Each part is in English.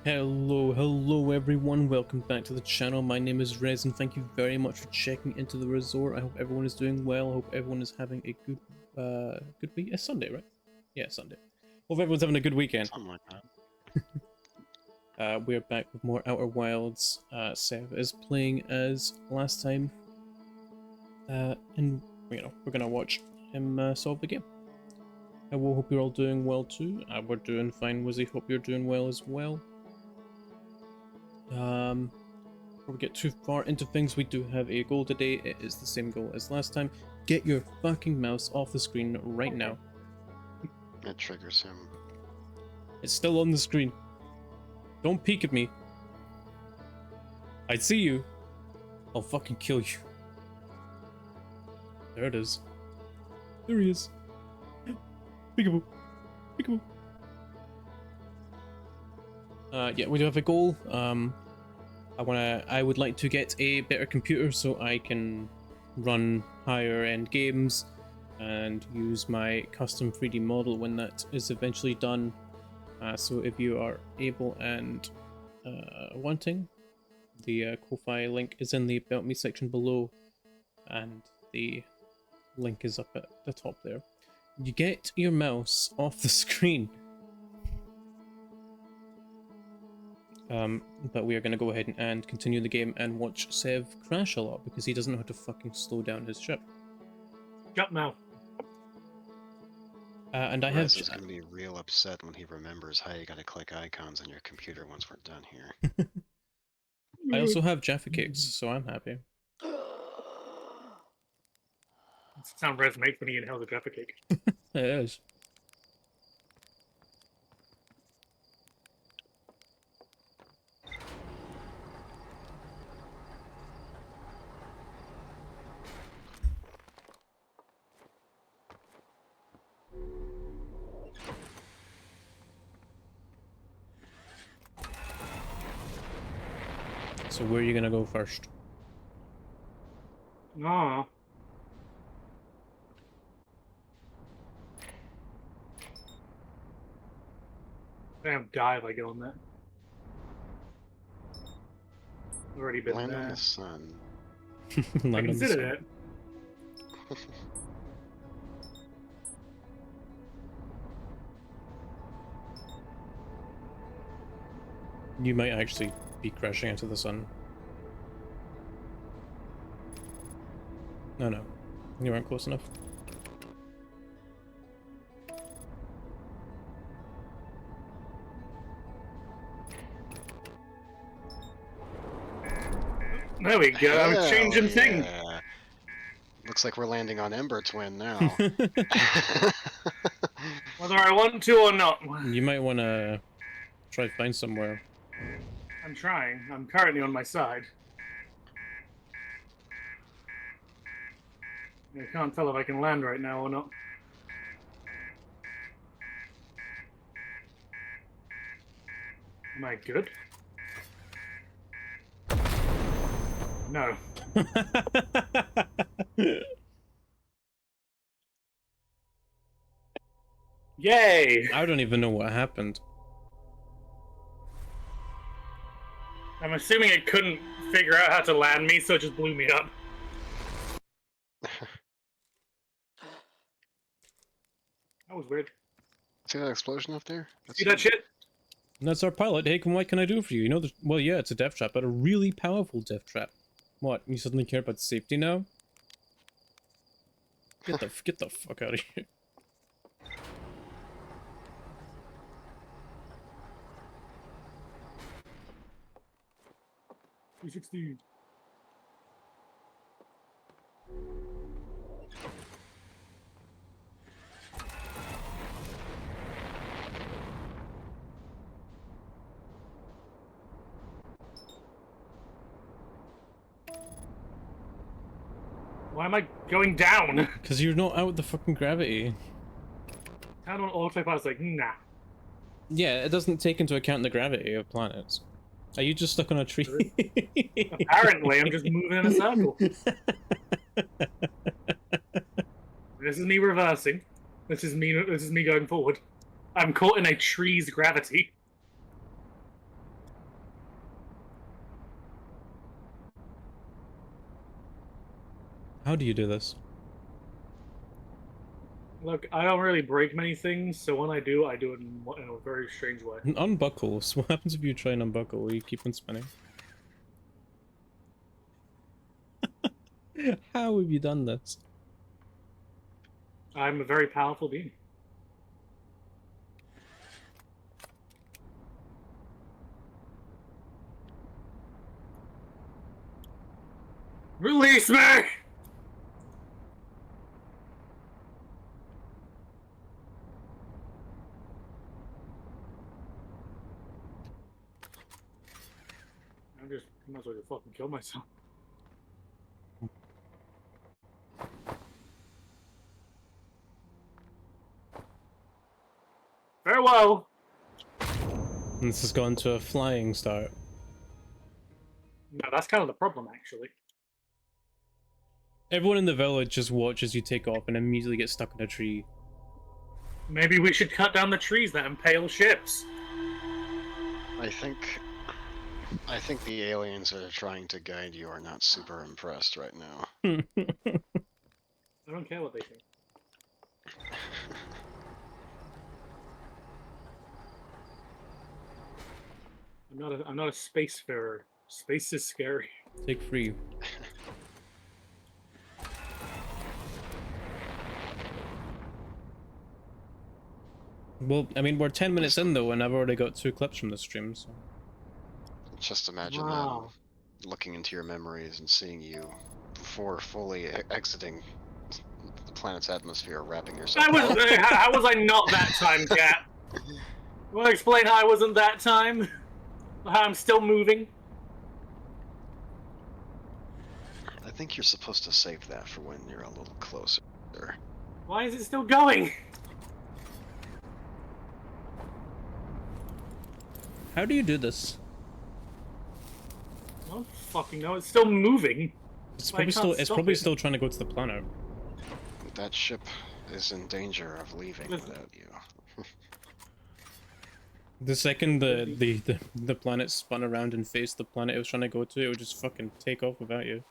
Hello everyone, welcome back to the channel. My name is Rez and thank you very much for checking into the resort. I hope everyone is doing well. I hope everyone is having a good week. It's Sunday, right? Yeah, Sunday. Hope everyone's having a good weekend. Something like that. We're back with more Outer Wilds. Sev is playing as last time. And you know, we're gonna watch him solve the game. I will hope you're all doing well too. We're doing fine, Wizzy. Hope you're doing well as well. Before we get too far into things, we do have a goal today. It is the same goal as last time. Get your fucking mouse off the screen right now. It triggers him. It's still on the screen. Don't peek at me. I see you. I'll fucking kill you. There it is. There he is. Peekaboo. Peekaboo. Yeah, we do have a goal. I would like to get a better computer so I can run higher end games and use my custom 3D model when that is eventually done. So if you are able and wanting, the Ko-Fi link is in the About Me section below, and the link is up at the top there. You get your mouse off the screen. But we are going to go ahead and continue the game and watch Sev crash a lot because he doesn't know how to fucking slow down his ship. Shut now. And I Rez have... is going to be real upset when he remembers how you got to click icons on your computer once we're done here. I also have Jaffa Cakes, so I'm happy. Sound Rez makes when he inhales a Jaffa cake. It is. So where are you gonna go first? No. Damn, die if I go on that. Already been Land on there. the sun. I Land on the considered sun. it. You might actually be crashing into the sun. No, you weren't close enough. There we go. I was changing things. Yeah. Looks like we're landing on Ember Twin now. Whether I want to or not. You might want to try to find somewhere. I'm trying. I'm currently on my side. I can't tell if I can land right now or not. Am I good? No. Yay! I don't even know what happened. I'm assuming it couldn't figure out how to land me, so it just blew me up. That was weird. See that explosion up there? See that shit? That's our pilot. Hey, what can I do for you? You know, well, yeah, it's a death trap, but a really powerful death trap. What? You suddenly care about safety now? Get the fuck out of here. $360. Why am I going down? Because you're not out of the fucking gravity. Down on autopilot, like, nah. Yeah, it doesn't take into account the gravity of planets. Are you just stuck on a tree? Apparently, I'm just moving in a circle. This is me reversing. This is me going forward. I'm caught in a tree's gravity. How do you do this? Look, I don't really break many things, so when I do it in a very strange way. Unbuckles. What happens if you try and unbuckle? Will you keep on spinning? How have you done this? I'm a very powerful being. Release me! I might as well just fucking kill myself. Farewell! And this has gone to a flying start. No, that's kind of the problem, actually. Everyone in the village just watches you take off and immediately get stuck in a tree. Maybe we should cut down the trees that impale ships. I think the aliens that are trying to guide you are not super impressed right now. I don't care what they think. I'm not a spacefarer. Space is scary. Take free. Well, I mean, we're 10 minutes in though, and I've already got 2 clips from the stream, so. Just imagine Wow. them looking into your memories and seeing you before fully exiting the planet's atmosphere, wrapping yourself. How was I not that time, Cat? Want to explain how I wasn't that time? How I'm still moving? I think you're supposed to save that for when you're a little closer. Why is it still going? How do you do this? I don't fucking know. It's still moving. It's I probably can't still it's stop probably it. still trying to go to the planet. That ship is in danger of leaving without you. The second the planet spun around and faced the planet it was trying to go to, it would just fucking take off without you.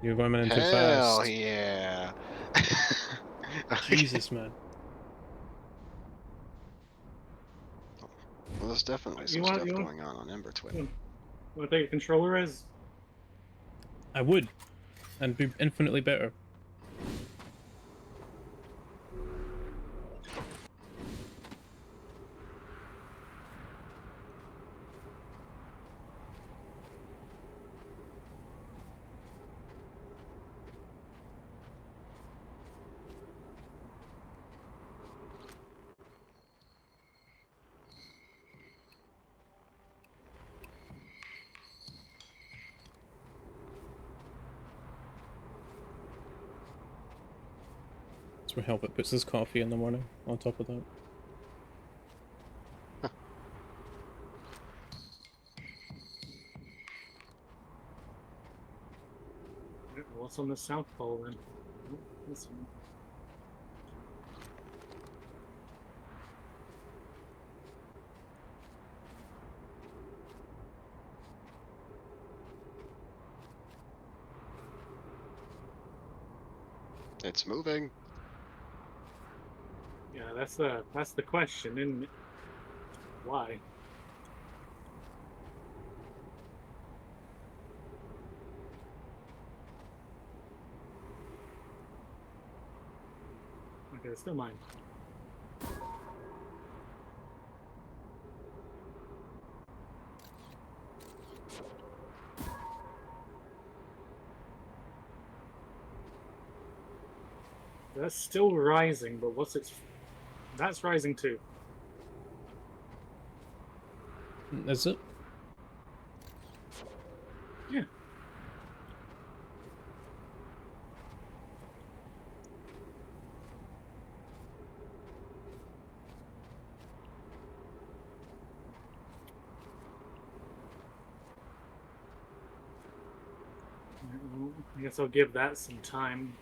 You're going in too Hell fast. yeah! Jesus, man. Well, there's definitely some stuff going on Ember Twin. Want to take a controller as? I would. And be infinitely better. That's where Helbert puts his coffee in the morning, on top of that. What's on the South Pole then? Oh, this one. It's moving. Yeah, that's the question, isn't it? Why? Okay, it's still mine. That's still rising, but what's its... That's rising too. Is it? guess I'll give that some time.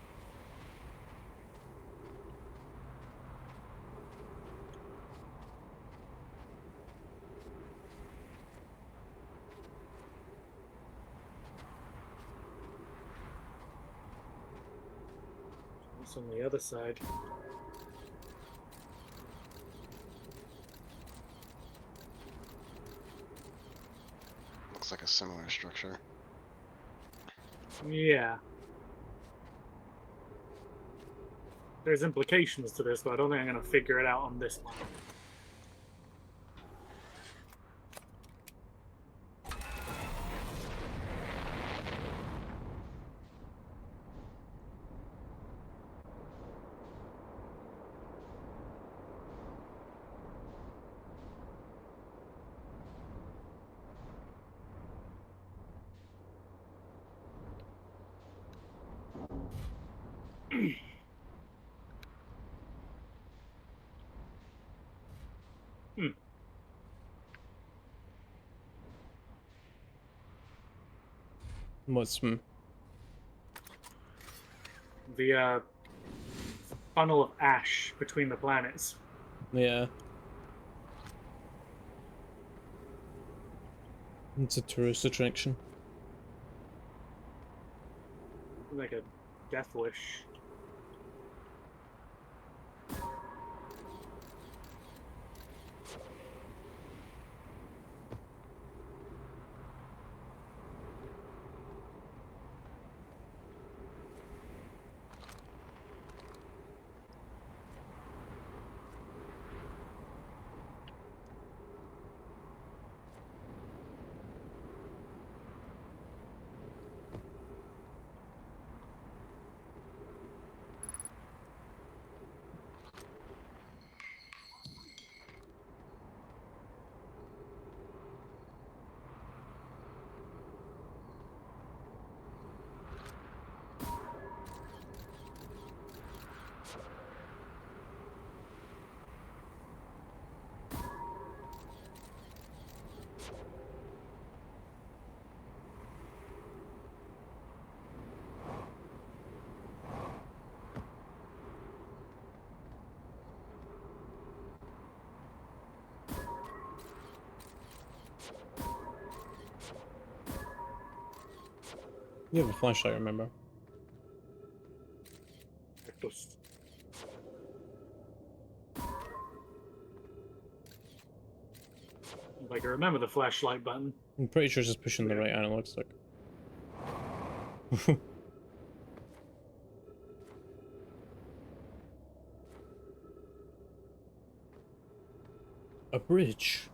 What's on the other side? Looks like a similar structure. Yeah. There's implications to this, but I don't think I'm going to figure it out on this one. What's The funnel of ash between the planets. yeah. It's a tourist attraction. Like a death wish. You have a flashlight, remember? Like I remember the flashlight button. I'm pretty sure it's just pushing the right analog stick. A bridge.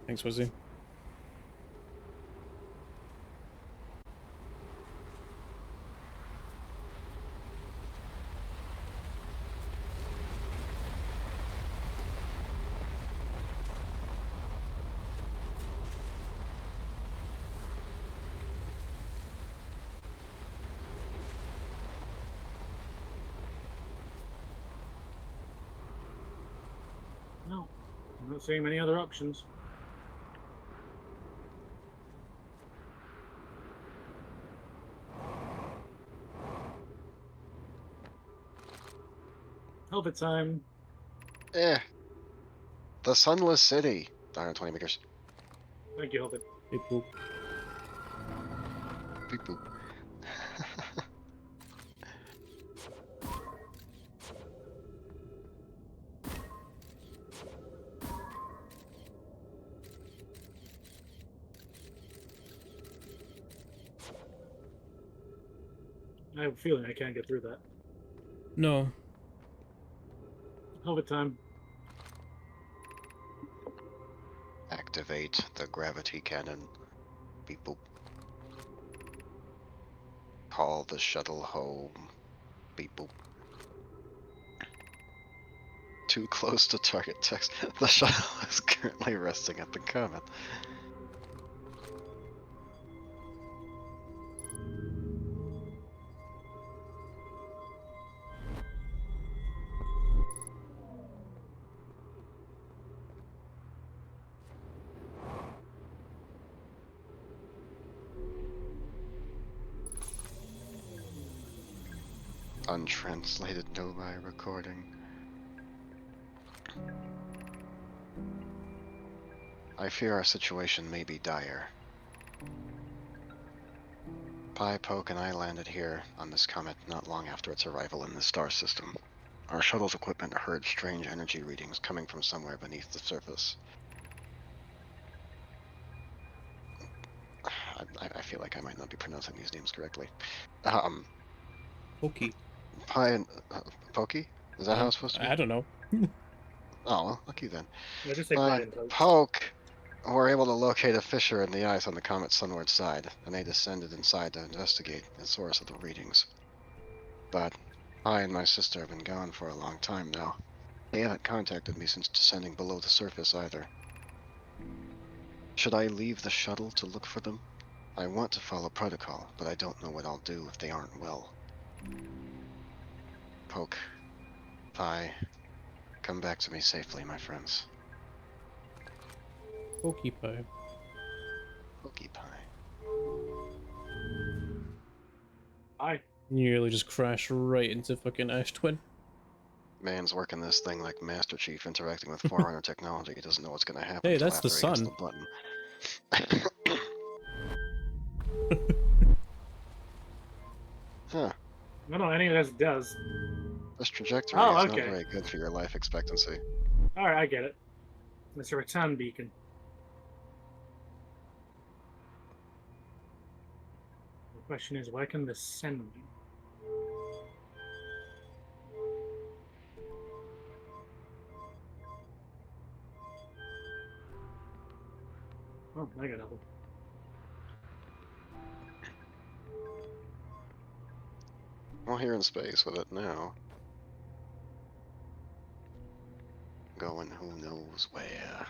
Thanks, Wizzy. No, I'm not seeing many other options. Help it time. Eh. The Sunless City. 120 meters. Thank you, Help it. Beep boop. Beep boop. I have a feeling I can't get through that. No. Overtime. Activate the gravity cannon. Beep boop. Call the shuttle home. Beep boop. Too close to target text. The shuttle is currently resting at the comet. Untranslated Nomi recording. I fear our situation may be dire. Pi, Poke, and I landed here on this comet not long after its arrival in the star system. Our shuttle's equipment heard strange energy readings coming from somewhere beneath the surface. I feel like I might not be pronouncing these names correctly. Pokey. Pi and Pokey? Is that how it's supposed to be? I don't know. Oh, well, lucky then. I just say Pi Brian and Poke. Poke were able to locate a fissure in the ice on the comet's sunward side, and they descended inside to investigate the source of the readings. But I and my sister have been gone for a long time now. They haven't contacted me since descending below the surface either. Should I leave the shuttle to look for them? I want to follow protocol, but I don't know what I'll do if they aren't well. Poke, Pi, come back to me safely, my friends. Pokey pie. Pokey Pi. Hi. Nearly just crashed right into fucking Ash Twin. Man's working this thing like Master Chief interacting with Forerunner technology. He doesn't know what's going to happen Hey, until that's the after he hits sun. the button. Huh. I don't know any of this does. This trajectory Oh, is okay. not very good for your life expectancy. Alright, I get it. It's a return beacon. The question is, where can this send me? Oh, I got double. Well, here in space with it now. Going who knows where.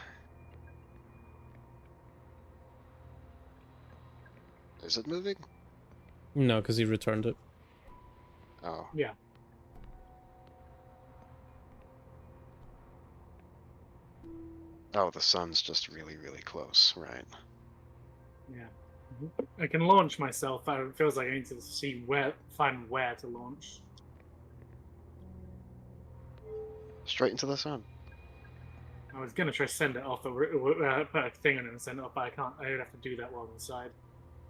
Is it moving? No, because he returned it. Oh. Yeah. Oh, the sun's just really, really close, right? Yeah. I can launch myself. It feels like I need to find where to launch. Straight into the sun. I was gonna try to send it off, put a thing on it and send it off, but I can't. I would have to do that while I'm inside.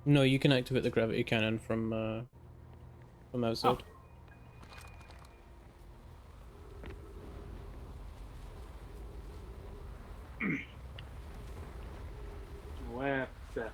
No, you can activate the gravity cannon from outside. Where the?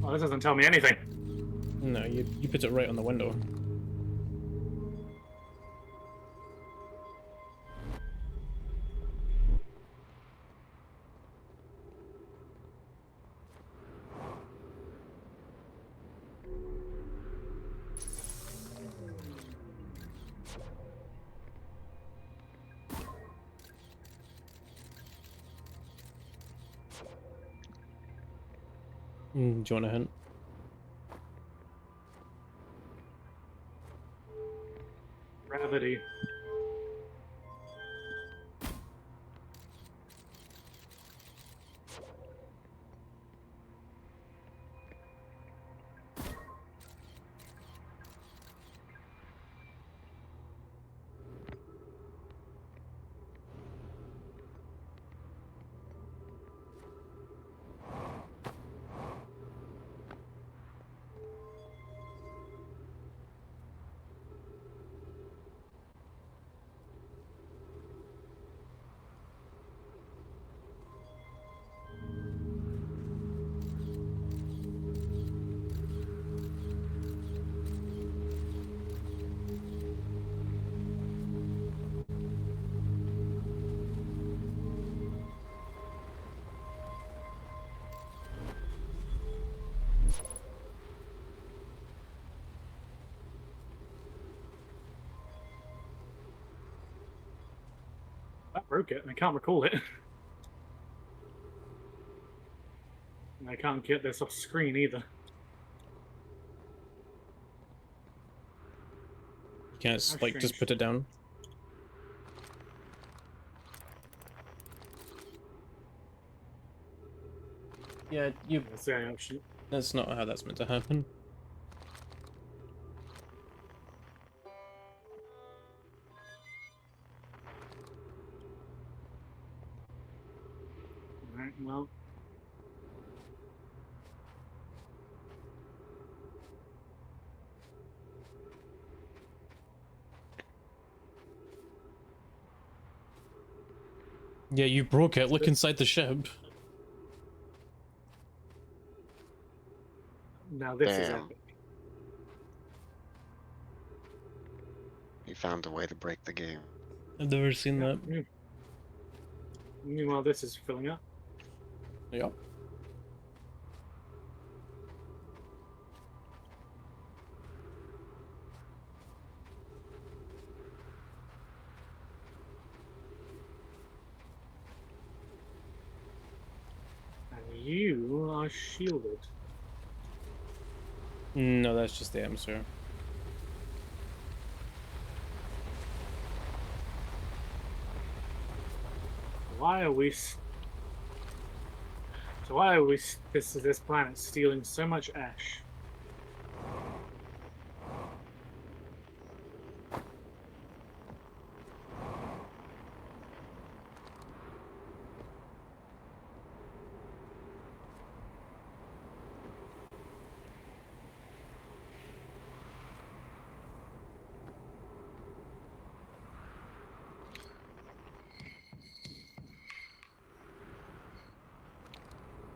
Oh, this doesn't tell me anything. No, you put it right on the window. Do you want a hint? Gravity. broke it, and I can't recall it. And I can't get this off screen either. You can't How like just strange. put it down. Yeah, you. That's the only option. That's not how that's meant to happen. Alright, well. Yeah, you broke it. Look inside the ship. Now this is Damn. epic. He found a way to break the game. I've never seen that. Meanwhile, this is filling up. Yep. And you are shielded. No, that's just the atmosphere. Why are we? So why are we? This planet stealing so much ash?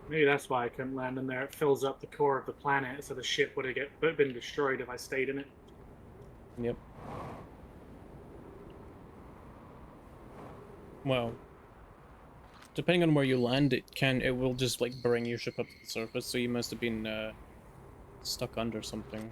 Maybe that's why I couldn't land in there. It fills up the core of the planet, so the ship would have been destroyed if I stayed in it. Yep. Well, depending on where you land, it will just like bring your ship up to the surface. So you must have been stuck under something.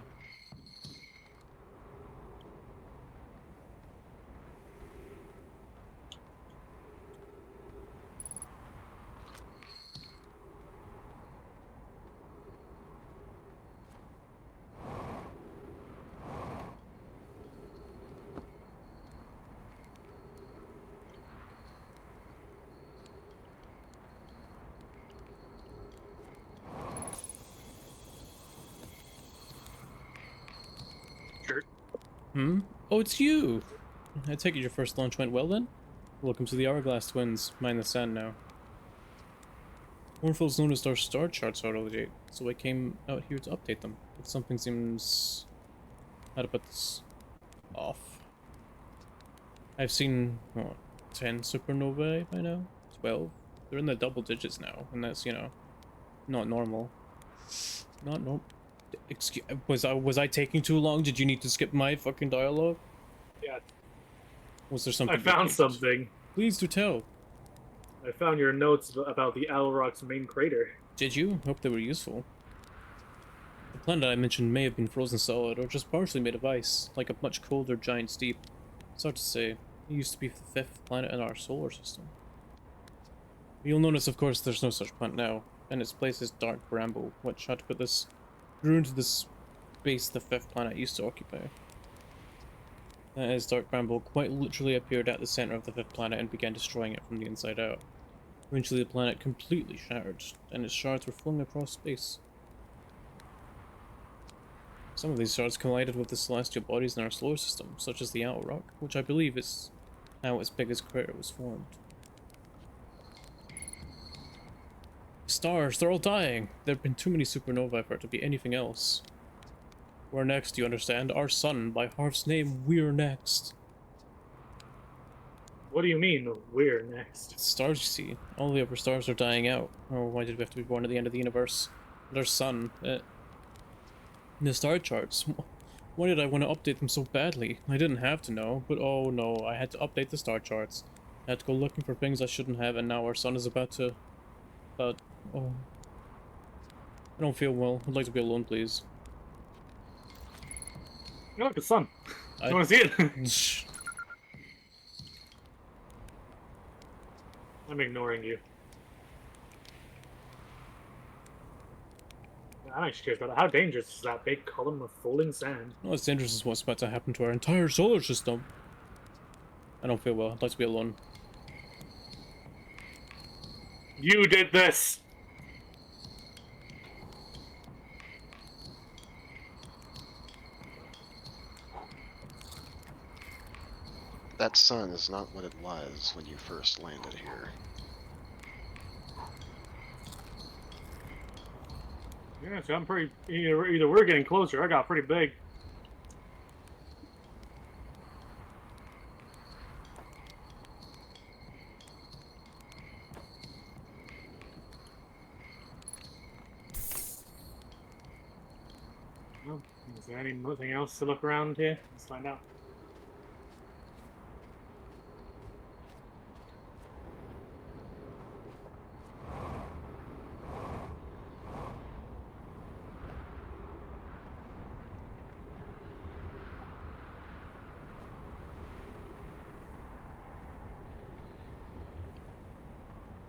Sure. Hmm? Oh, it's you! I take it your first launch went well then? Welcome to the Hourglass Twins. Mind the sand now. Orphal's noticed our star charts out of date, so I came out here to update them. But something seems... how to put this... off. I've seen, what, 10 supernovae by now? 12? They're in the double digits now, and that's, you know, not normal. Not normal. Excuse, was I taking too long? Did you need to skip my fucking dialogue? Yeah. Was there something? I found you- something. Please do tell. I found your notes about the Owl Rock's main crater. Did you? Hope they were useful. The planet I mentioned may have been frozen solid, or just partially made of ice, like a much colder giant steep. It's hard to say. It used to be the 5th planet in our solar system. You'll notice, of course, there's no such planet now, and its place is Dark Bramble, which, how to put this, ruined the space the 5th planet used to occupy. That is, Dark Bramble quite literally appeared at the center of the 5th planet and began destroying it from the inside out. Eventually the planet completely shattered, and its shards were flung across space. Some of these shards collided with the celestial bodies in our solar system, such as the Owl Rock, which I believe is how its biggest crater was formed. Stars, they're all dying! There have been too many supernovae for it to be anything else. We're next, you understand? Our sun, by Harv's name, we're next. What do you mean, we're next? Stars, you see. All the other stars are dying out. Oh, why did we have to be born at the end of the universe? And our sun, the star charts. Why did I want to update them so badly? I didn't have to know, but oh no, I had to update the star charts. I had to go looking for things I shouldn't have, and now our sun is about to... oh... I don't feel well. I'd like to be alone, please. Oh, look, the sun. I- You want to see it? I'm ignoring you. I'm actually curious about that. How dangerous is that big column of falling sand? Not as dangerous as what's about to happen to our entire solar system. I don't feel well. I'd like to be alone. You did this! That sun is not what it was when you first landed here. Yeah, so I'm pretty... Either we're getting closer, I got pretty big. Well, is there anything else to look around here? Let's find out.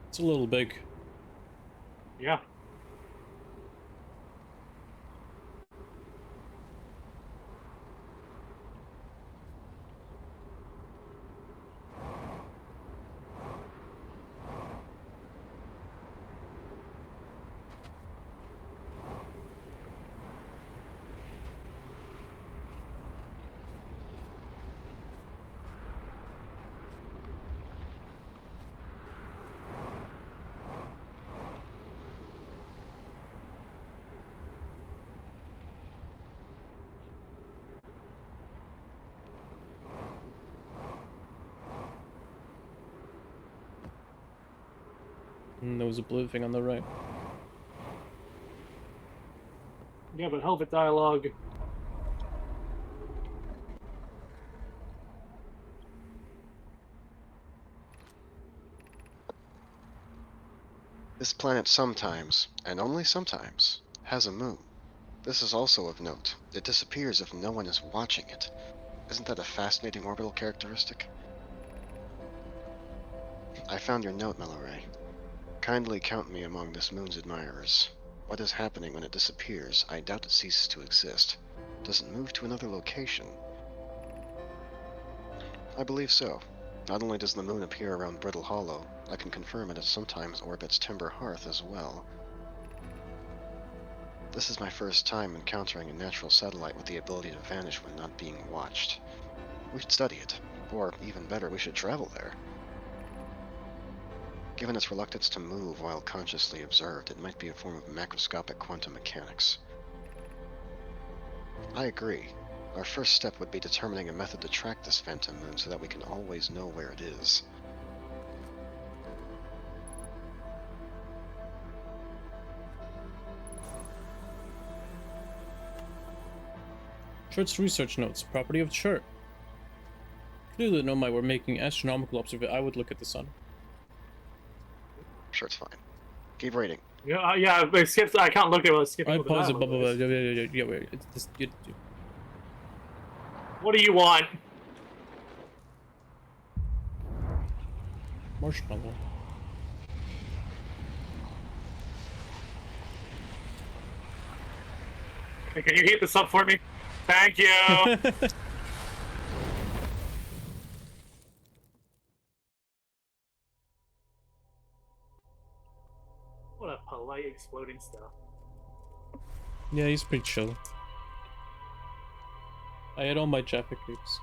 It's a little big. Yeah. And there was a blue thing on the right. Yeah, but Helvet dialogue. This planet sometimes, and only sometimes, has a moon. This is also of note. It disappears if no one is watching it. Isn't that a fascinating orbital characteristic? I found your note, Meloray. Kindly count me among this moon's admirers. What is happening when it disappears? I doubt it ceases to exist. Does it move to another location? I believe so. Not only does the moon appear around Brittle Hollow, I can confirm it sometimes orbits Timber Hearth as well. This is my first time encountering a natural satellite with the ability to vanish when not being watched. We should study it, or even better, we should travel there. Given its reluctance to move while consciously observed, it might be a form of macroscopic quantum mechanics. I agree. Our first step would be determining a method to track this phantom moon so that we can always know where it is. Churt's research notes. Property of Churt. Clearly, no mind we're making astronomical observation. I would look at the sun. Sure, it's fine. Keep reading. Yeah, yeah, it skips. I can't look at what it skips. I over the pause it. dialogue Blah, blah, is. blah, yeah, wait. It's this, What do you want? marshmallow. Hey, can you heat this up for me? Thank you. What a polite exploding stuff. Yeah, he's pretty chill. I had all my Jaffa cakes.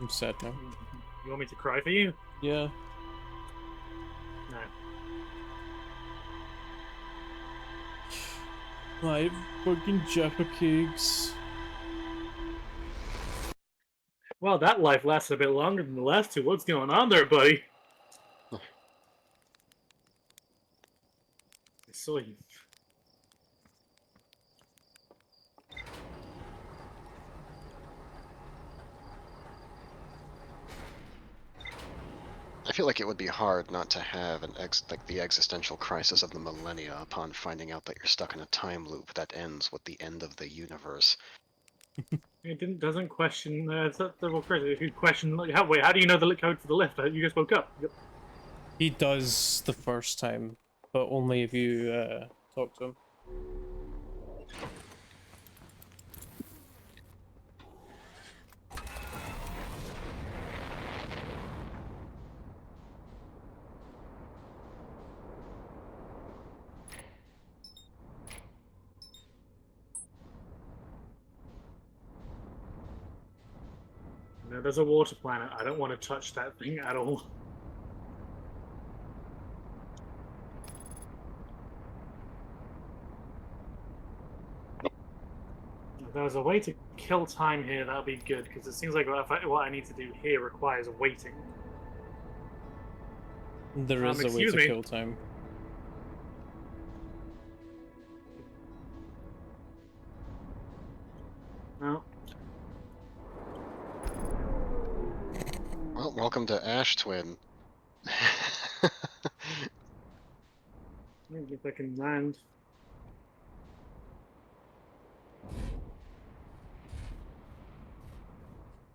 I'm sad now. You want me to cry for you? Yeah. No. My fucking Jaffa cakes. Well, that life lasted a bit longer than the last two. What's going on there, buddy? I saw you. I feel like it would be hard not to have the existential crisis of the millennia upon finding out that you're stuck in a time loop that ends with the end of the universe. It doesn't question the well, Chris, if you question like how do you know the code for the lift? You just woke up. Yep. He does the first time, but only if you talk to him. No, there's a water planet. I don't want to touch that thing at all. If there's a way to kill time here, that'll be good, because it seems like what I need to do here requires waiting. There is a way excuse to me. kill time. No. Well, welcome to Ash Twin. Maybe if I can land.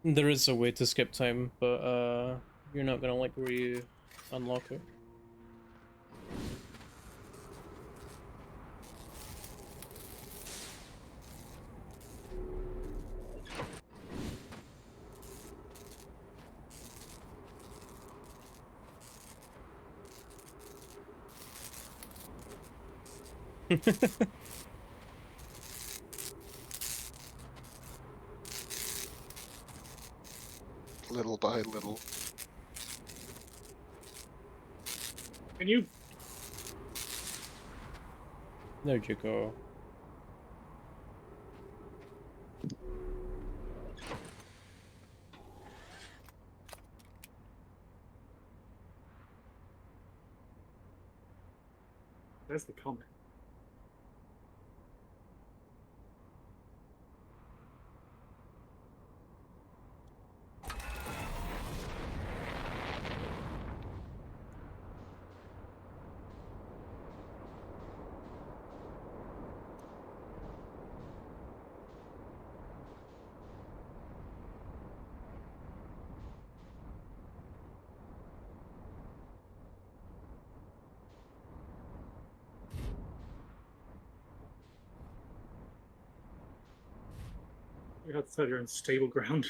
There is a way to skip time, but you're not gonna like where you unlock it. Little by little. Can you? There'd you go. There's the comment. You have to tell you're in stable ground.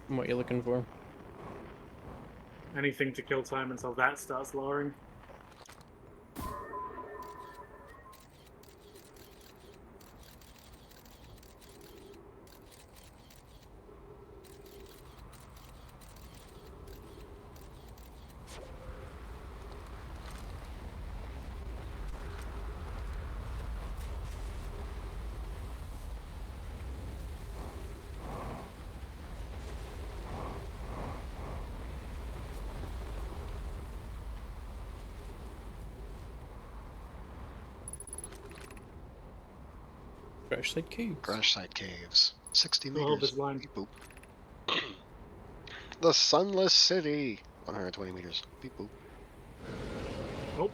What you looking for? Anything to kill time until that starts lowering. Crashside Caves. Crashside Caves. 60 Oh, meters. this line. Beep boop. The Sunless City. 120 meters. Beep boop. Oh.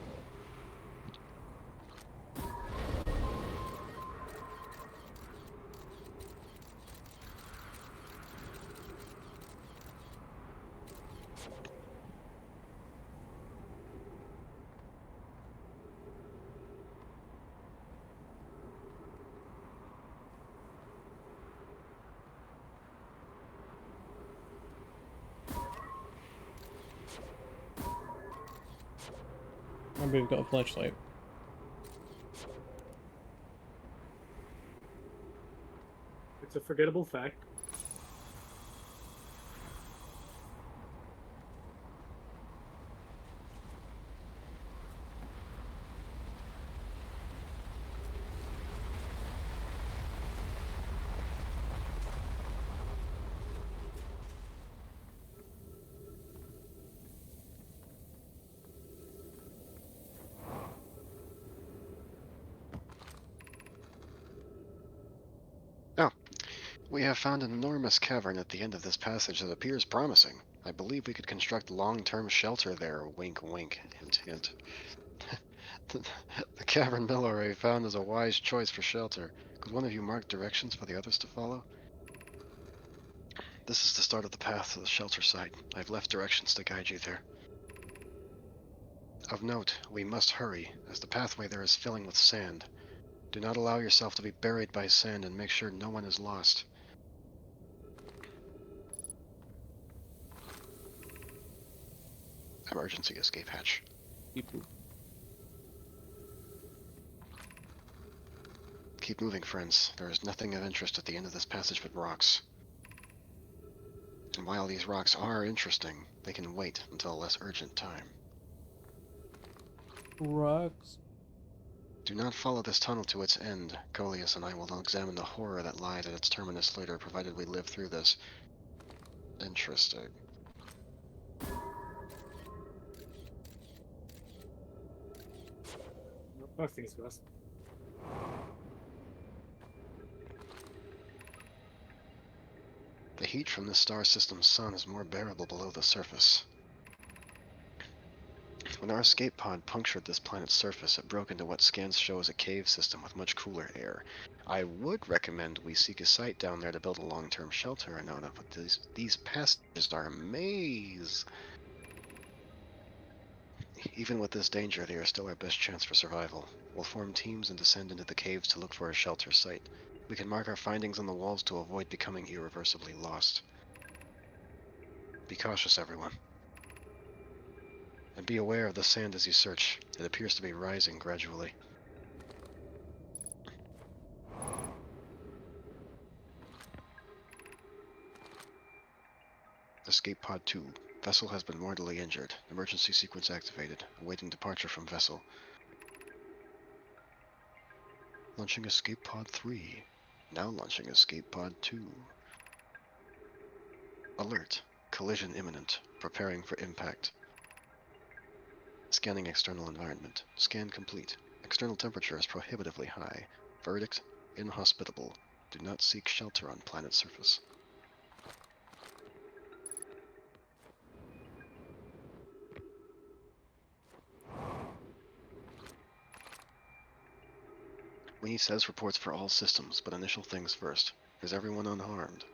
Remember, we've got a flashlight. It's a forgettable fact. We have found an enormous cavern at the end of this passage that appears promising. I believe we could construct long-term shelter there. Wink, wink. Hint, hint. The cavern mill array found is a wise choice for shelter. Could one of you mark directions for the others to follow? This is the start of the path to the shelter site. I've left directions to guide you there. Of note, we must hurry, as the pathway there is filling with sand. Do not allow yourself to be buried by sand and make sure no one is lost. Emergency escape hatch. People. Keep moving, friends. There is nothing of interest at the end of this passage but rocks. And while these rocks are interesting, they can wait until a less urgent time. Rocks. Do not follow this tunnel to its end. Coleus and I will examine the horror that lies at its terminus later, provided we live through this. Interesting. Most things to us. The heat from this star system's sun is more bearable below the surface. When our escape pod punctured this planet's surface, it broke into what scans show as a cave system with much cooler air. I would recommend we seek a site down there to build a long-term shelter, Anona, but these passages are a maze. Even with this danger, they are still our best chance for survival. We'll form teams and descend into the caves to look for a shelter site. We can mark our findings on the walls to avoid becoming irreversibly lost. Be cautious, everyone. And be aware of the sand as you search. It appears to be rising gradually. Escape Pod 2. Vessel has been mortally injured. Emergency sequence activated. Awaiting departure from vessel. Launching Escape Pod 3. Now launching Escape Pod 2. Alert. Collision imminent. Preparing for impact. Scanning external environment. Scan complete. External temperature is prohibitively high. Verdict: inhospitable. Do not seek shelter on planet surface. Winnie says reports for all systems, but initial things first. Is everyone unharmed?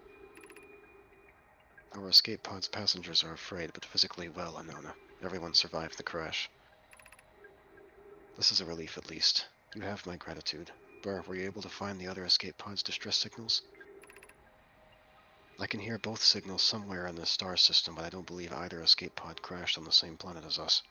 Our escape pod's passengers are afraid, but physically well, Anona. Everyone survived the crash. This is a relief, at least. You have my gratitude. Burr, were you able to find the other escape pod's distress signals? I can hear both signals somewhere in the star system, but I don't believe either escape pod crashed on the same planet as us.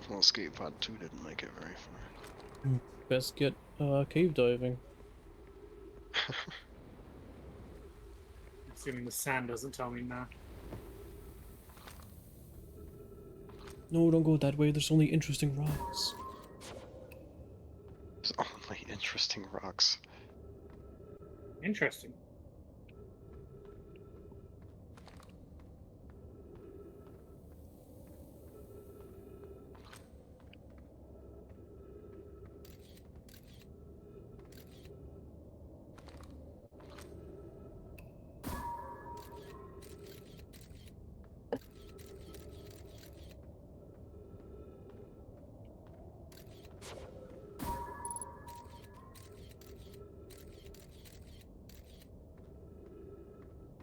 Well, escape pod 2 didn't make it very far. Best get cave diving. Assuming the sand doesn't tell me now. No, don't go that way. There's only interesting rocks. There's only interesting rocks. Interesting.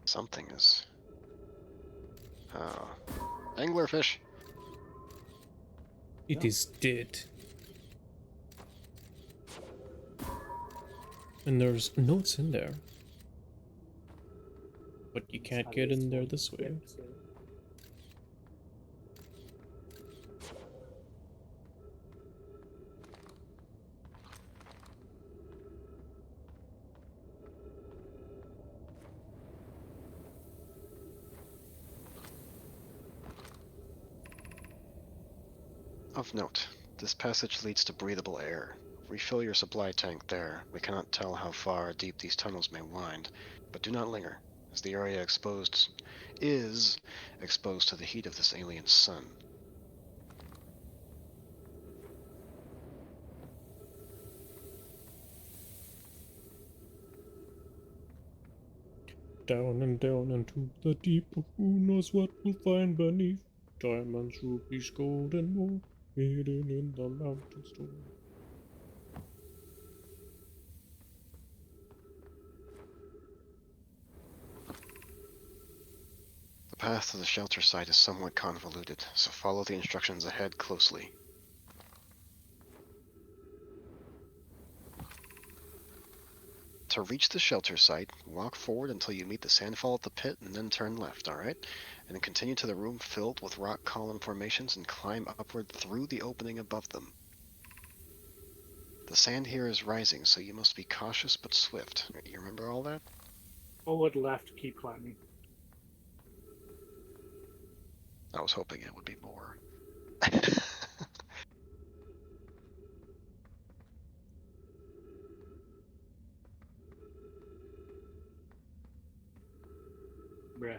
Something is... Oh. Anglerfish! It is dead. And there's notes in there. But you can't get in there this way. Of note, this passage leads to breathable air. Refill your supply tank there. We cannot tell how far deep these tunnels may wind, but do not linger, as the area is exposed to the heat of this alien sun. Down and down into the deep, who knows what we'll find beneath? Diamonds, rubies, gold, and more, hidden in the mountain store. The path to the shelter site is somewhat convoluted, so follow the instructions ahead closely. To reach the shelter site, walk forward until you meet the sandfall at the pit and then turn left, alright? And then continue to the room filled with rock column formations and climb upward through the opening above them. The sand here is rising, so you must be cautious but swift. You remember all that? Forward, left, keep climbing. I was hoping it would be more. Bruh.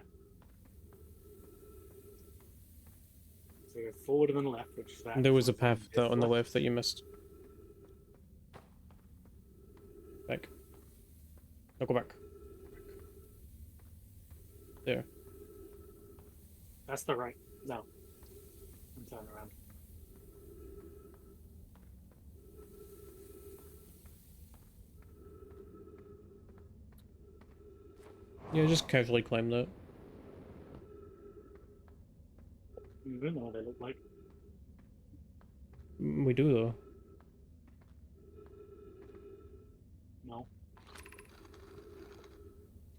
So go forward and then left, which is that. There was a path on the left that you missed. Back. No, go back. There. That's the right. No. I'm turning around. Yeah, just casually climb that. You don't know what they look like. We do though. No.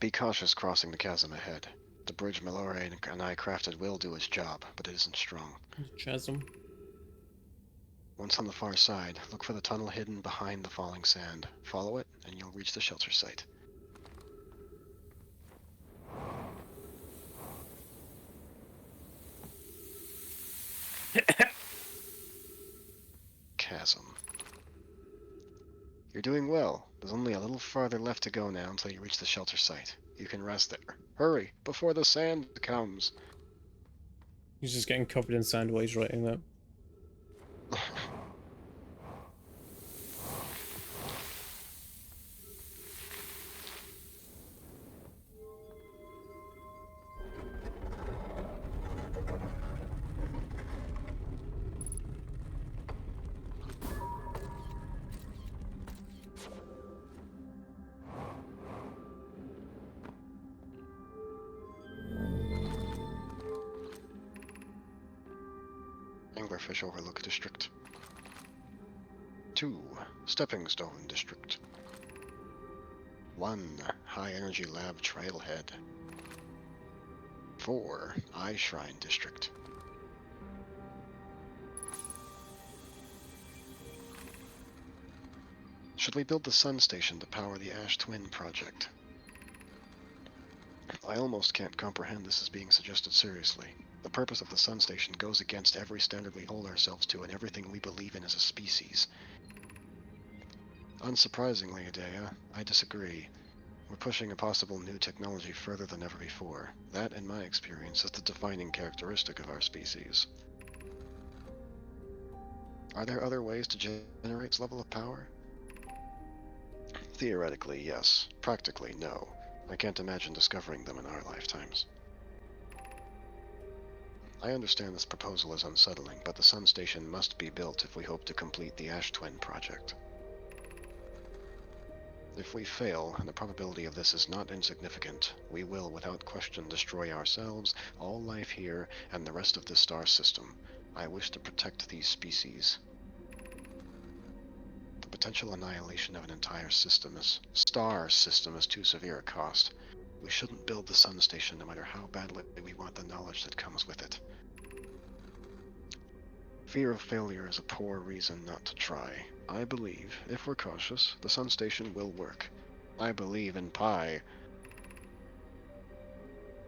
Be cautious crossing the chasm ahead. The bridge Malore and I crafted will do its job, but it isn't strong. Chasm. Once on the far side, look for the tunnel hidden behind the falling sand. Follow it, and you'll reach the shelter site. Chasm. You're doing well. There's only a little farther left to go now until you reach the shelter site. You can rest there. Hurry, before the sand comes. He's just getting covered in sand while he's writing that. Anglerfish Overlook District. 2. Stepping Stone District. 1. High Energy Lab Trailhead. 4. Eye Shrine District. Should we build the Sun Station to power the Ash Twin project? I almost can't comprehend this as being suggested seriously. The purpose of the Sun Station goes against every standard we hold ourselves to and everything we believe in as a species. Unsurprisingly, Adea, I disagree. We're pushing a possible new technology further than ever before. That, in my experience, is the defining characteristic of our species. Are there other ways to generate this level of power? Theoretically, yes. Practically, no. I can't imagine discovering them in our lifetimes. I understand this proposal is unsettling, but the Sun Station must be built if we hope to complete the Ash Twin project. If we fail, and the probability of this is not insignificant, we will without question destroy ourselves, all life here, and the rest of this star system. I wish to protect these species. The potential annihilation of an entire star system is too severe a cost. We shouldn't build the sun station no matter how badly we want the knowledge that comes with it. Fear of failure is a poor reason not to try. I believe, if we're cautious, the sun station will work. I believe in Pi.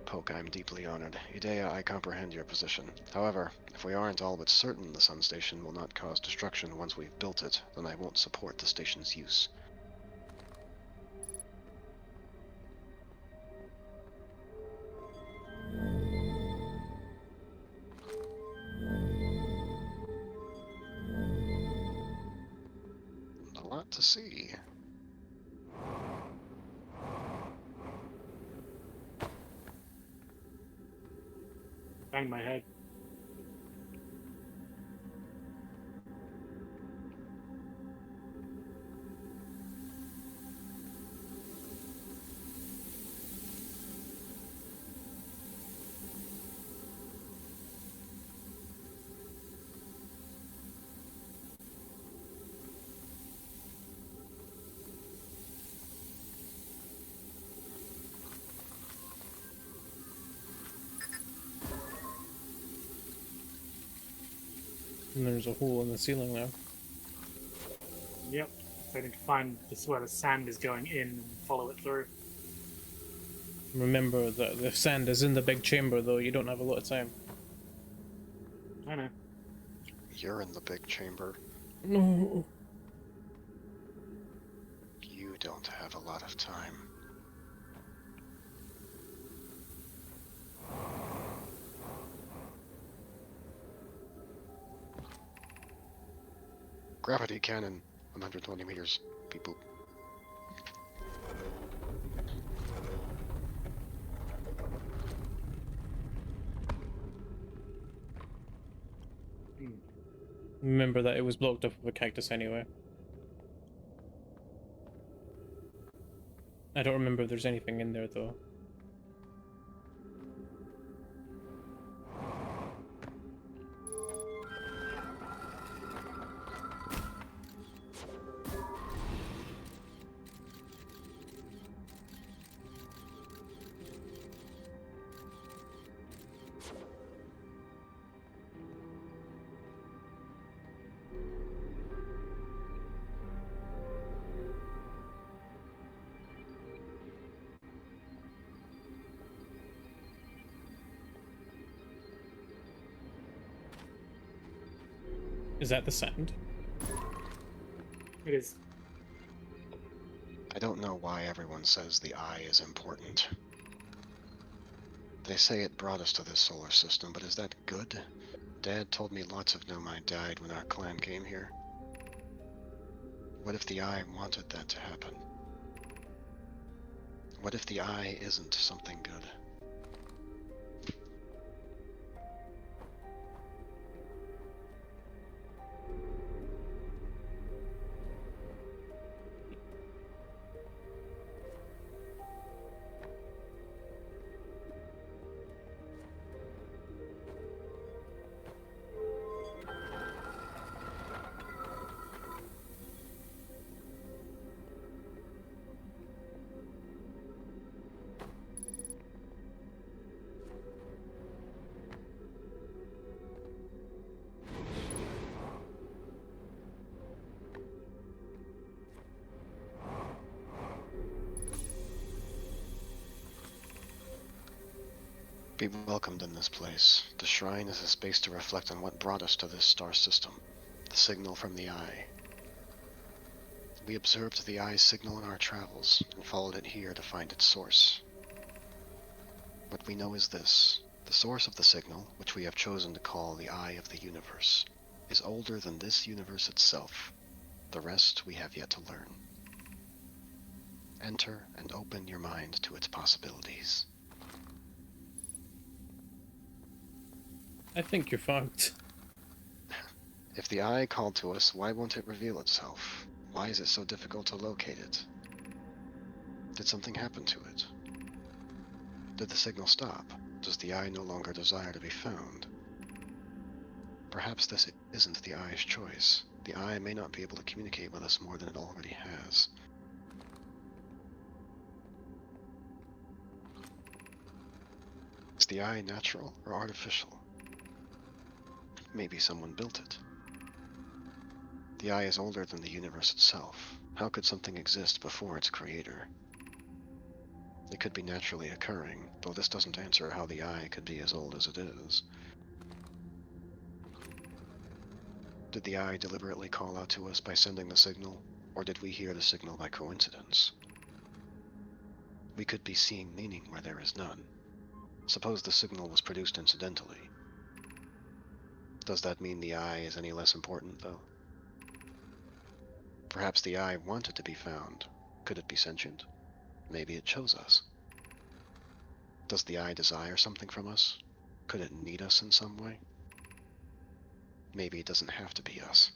Poke, I'm deeply honored. Idea, I comprehend your position. However, if we aren't all but certain the sun station will not cause destruction once we've built it, then I won't support the station's use. A lot to see. Bang my head. And there's a hole in the ceiling there. Yep. So I need to find this where the sand is going in and follow it through. Remember that the sand is in the big chamber, though. You don't have a lot of time. I know. You're in the big chamber. No. You don't have a lot of time. Gravity cannon, 120 meters. Beep boop. Remember that it was blocked off with a cactus anyway. I don't remember if there's anything in there, though. Is that the sand? It is. I don't know why everyone says the eye is important. They say it brought us to this solar system, but is that good? Dad told me lots of Nomai died when our clan came here. What if the eye wanted that to happen? What if the eye isn't something good? Be welcomed in this place. The shrine is a space to reflect on what brought us to this star system, the signal from the eye. We observed the eye's signal in our travels, and followed it here to find its source. What we know is this: the source of the signal, which we have chosen to call the Eye of the Universe, is older than this universe itself. The rest we have yet to learn. Enter and open your mind to its possibilities. I think you're fucked. If the eye called to us, why won't it reveal itself? Why is it so difficult to locate it? Did something happen to it? Did the signal stop? Does the eye no longer desire to be found? Perhaps this isn't the eye's choice. The eye may not be able to communicate with us more than it already has. the eye natural or artificial? Maybe someone built it. The eye is older than the universe itself. How could something exist before its creator? It could be naturally occurring, though this doesn't answer how the eye could be as old as it is. Did the eye deliberately call out to us by sending the signal, or did we hear the signal by coincidence? We could be seeing meaning where there is none. Suppose the signal was produced incidentally. Does that mean the eye is any less important, though? Perhaps the eye wanted to be found. Could it be sentient? Maybe it chose us. Does the eye desire something from us? Could it need us in some way? Maybe it doesn't have to be us.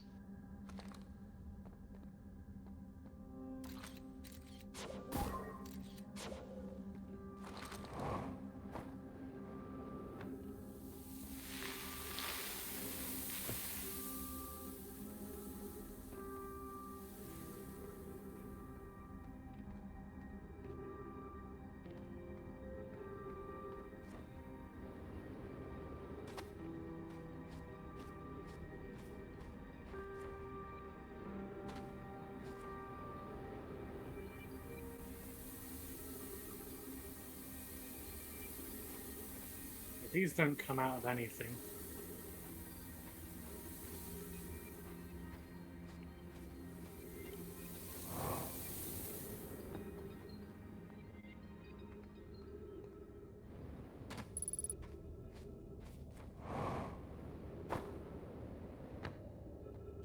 These don't come out of anything.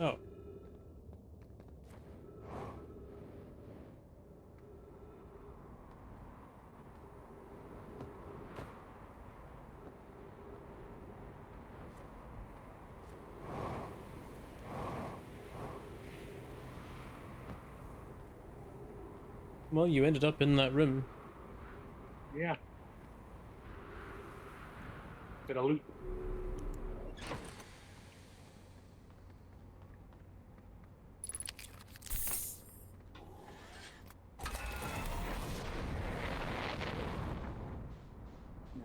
Oh. Well, you ended up in that room. Yeah. Bit of loot.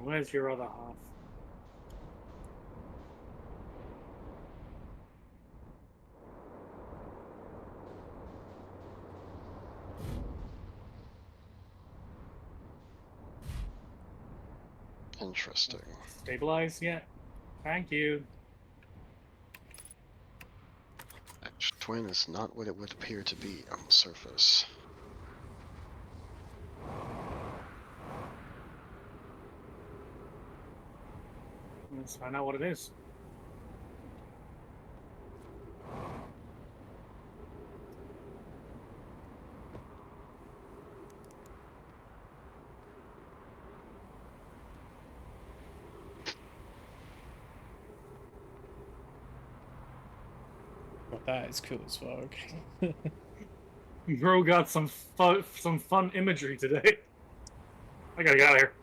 Where's your other half? Interesting. Stabilize yet? Thank you. Ash Twin is not what it would appear to be on the surface. Let's find out what it is. Well, that is cool as fuck. Bro got some fun imagery today. I gotta get out of here.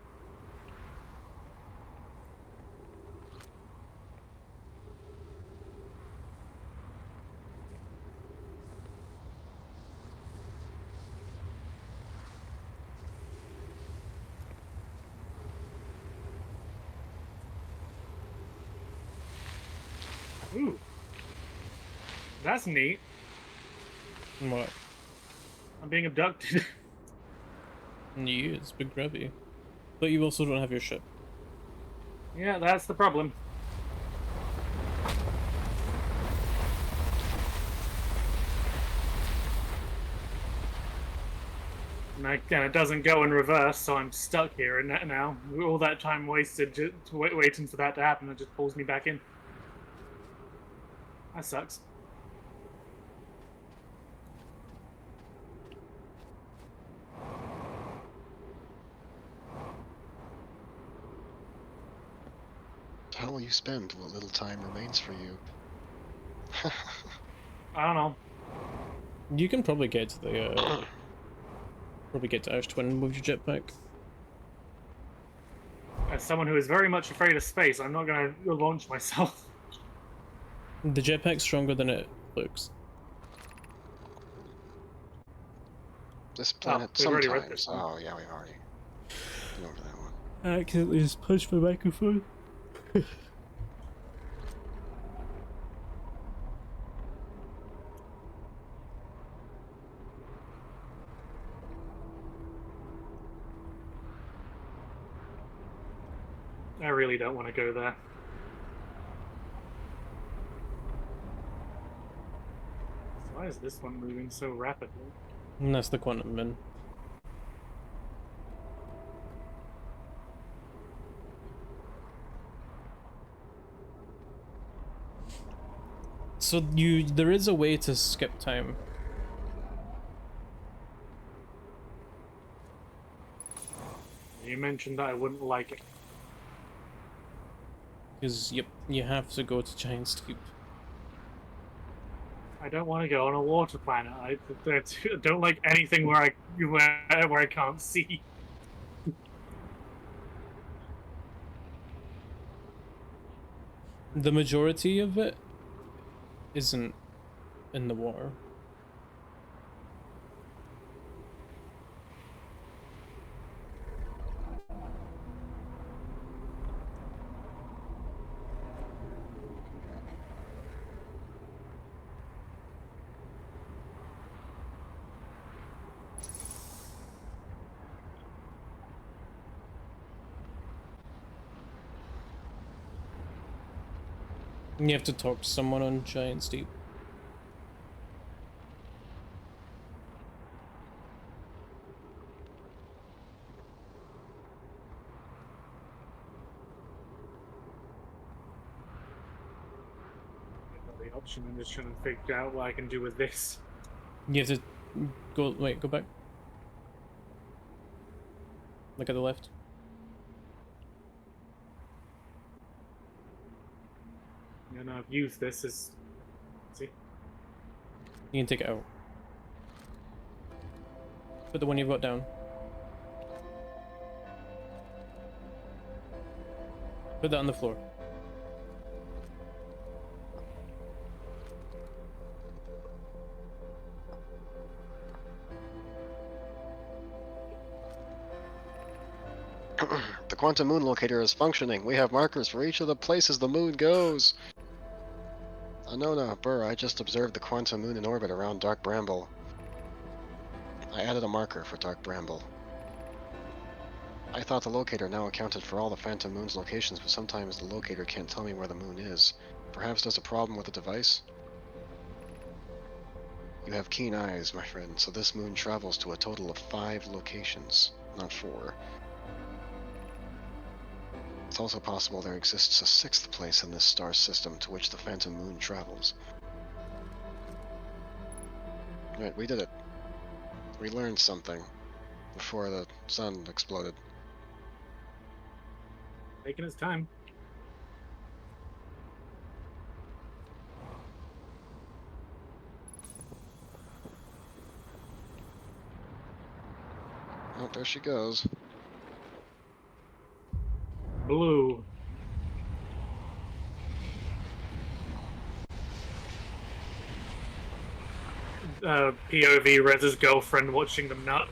Ooh. That's neat. What? I'm being abducted. You, it's big gravity. But you also don't have your ship. Yeah, that's the problem. And it doesn't go in reverse, so I'm stuck here and now. All that time wasted just waiting for that to happen, it just pulls me back in. That sucks. How will you spend what little time remains for you? I don't know. You can probably get to the Ash Twin with your jetpack. As someone who is very much afraid of space, I'm not gonna launch myself. The jetpack's stronger than it looks. This planet we've already read sometimes. this one. Oh yeah, we've already been over that one. I accidentally just punched my microphone. I really don't want to go there. Why is this one moving so rapidly? And that's the quantum bin. So there is a way to skip time. You mentioned that I wouldn't like it. Because, yep, you have to go to Giant's Deep. I don't want to go on a water planet. I don't like anything where I can't see. The majority of it isn't in the water. You have to talk to someone on Giant's Deep. The option. I'm just trying to figure out what I can do with this. You have to go, wait, go back. Look at the left. You know, I've used this as. See? You can take it out. Put the one you've got down. Put that on the floor. The quantum moon locator is functioning. We have markers for each of the places the moon goes. Anona, Burr, I just observed the quantum moon in orbit around Dark Bramble. I added a marker for Dark Bramble. I thought the locator now accounted for all the phantom moon's locations, but sometimes the locator can't tell me where the moon is. Perhaps there's a problem with the device? You have keen eyes, my friend, so this moon travels to a total of 5 locations, not 4. It's also possible there exists a 6th place in this star system to which the phantom moon travels. Right, we did it. We learned something before the sun exploded. Taking his time. Oh, there she goes. Blue. POV Rez's girlfriend watching them nut.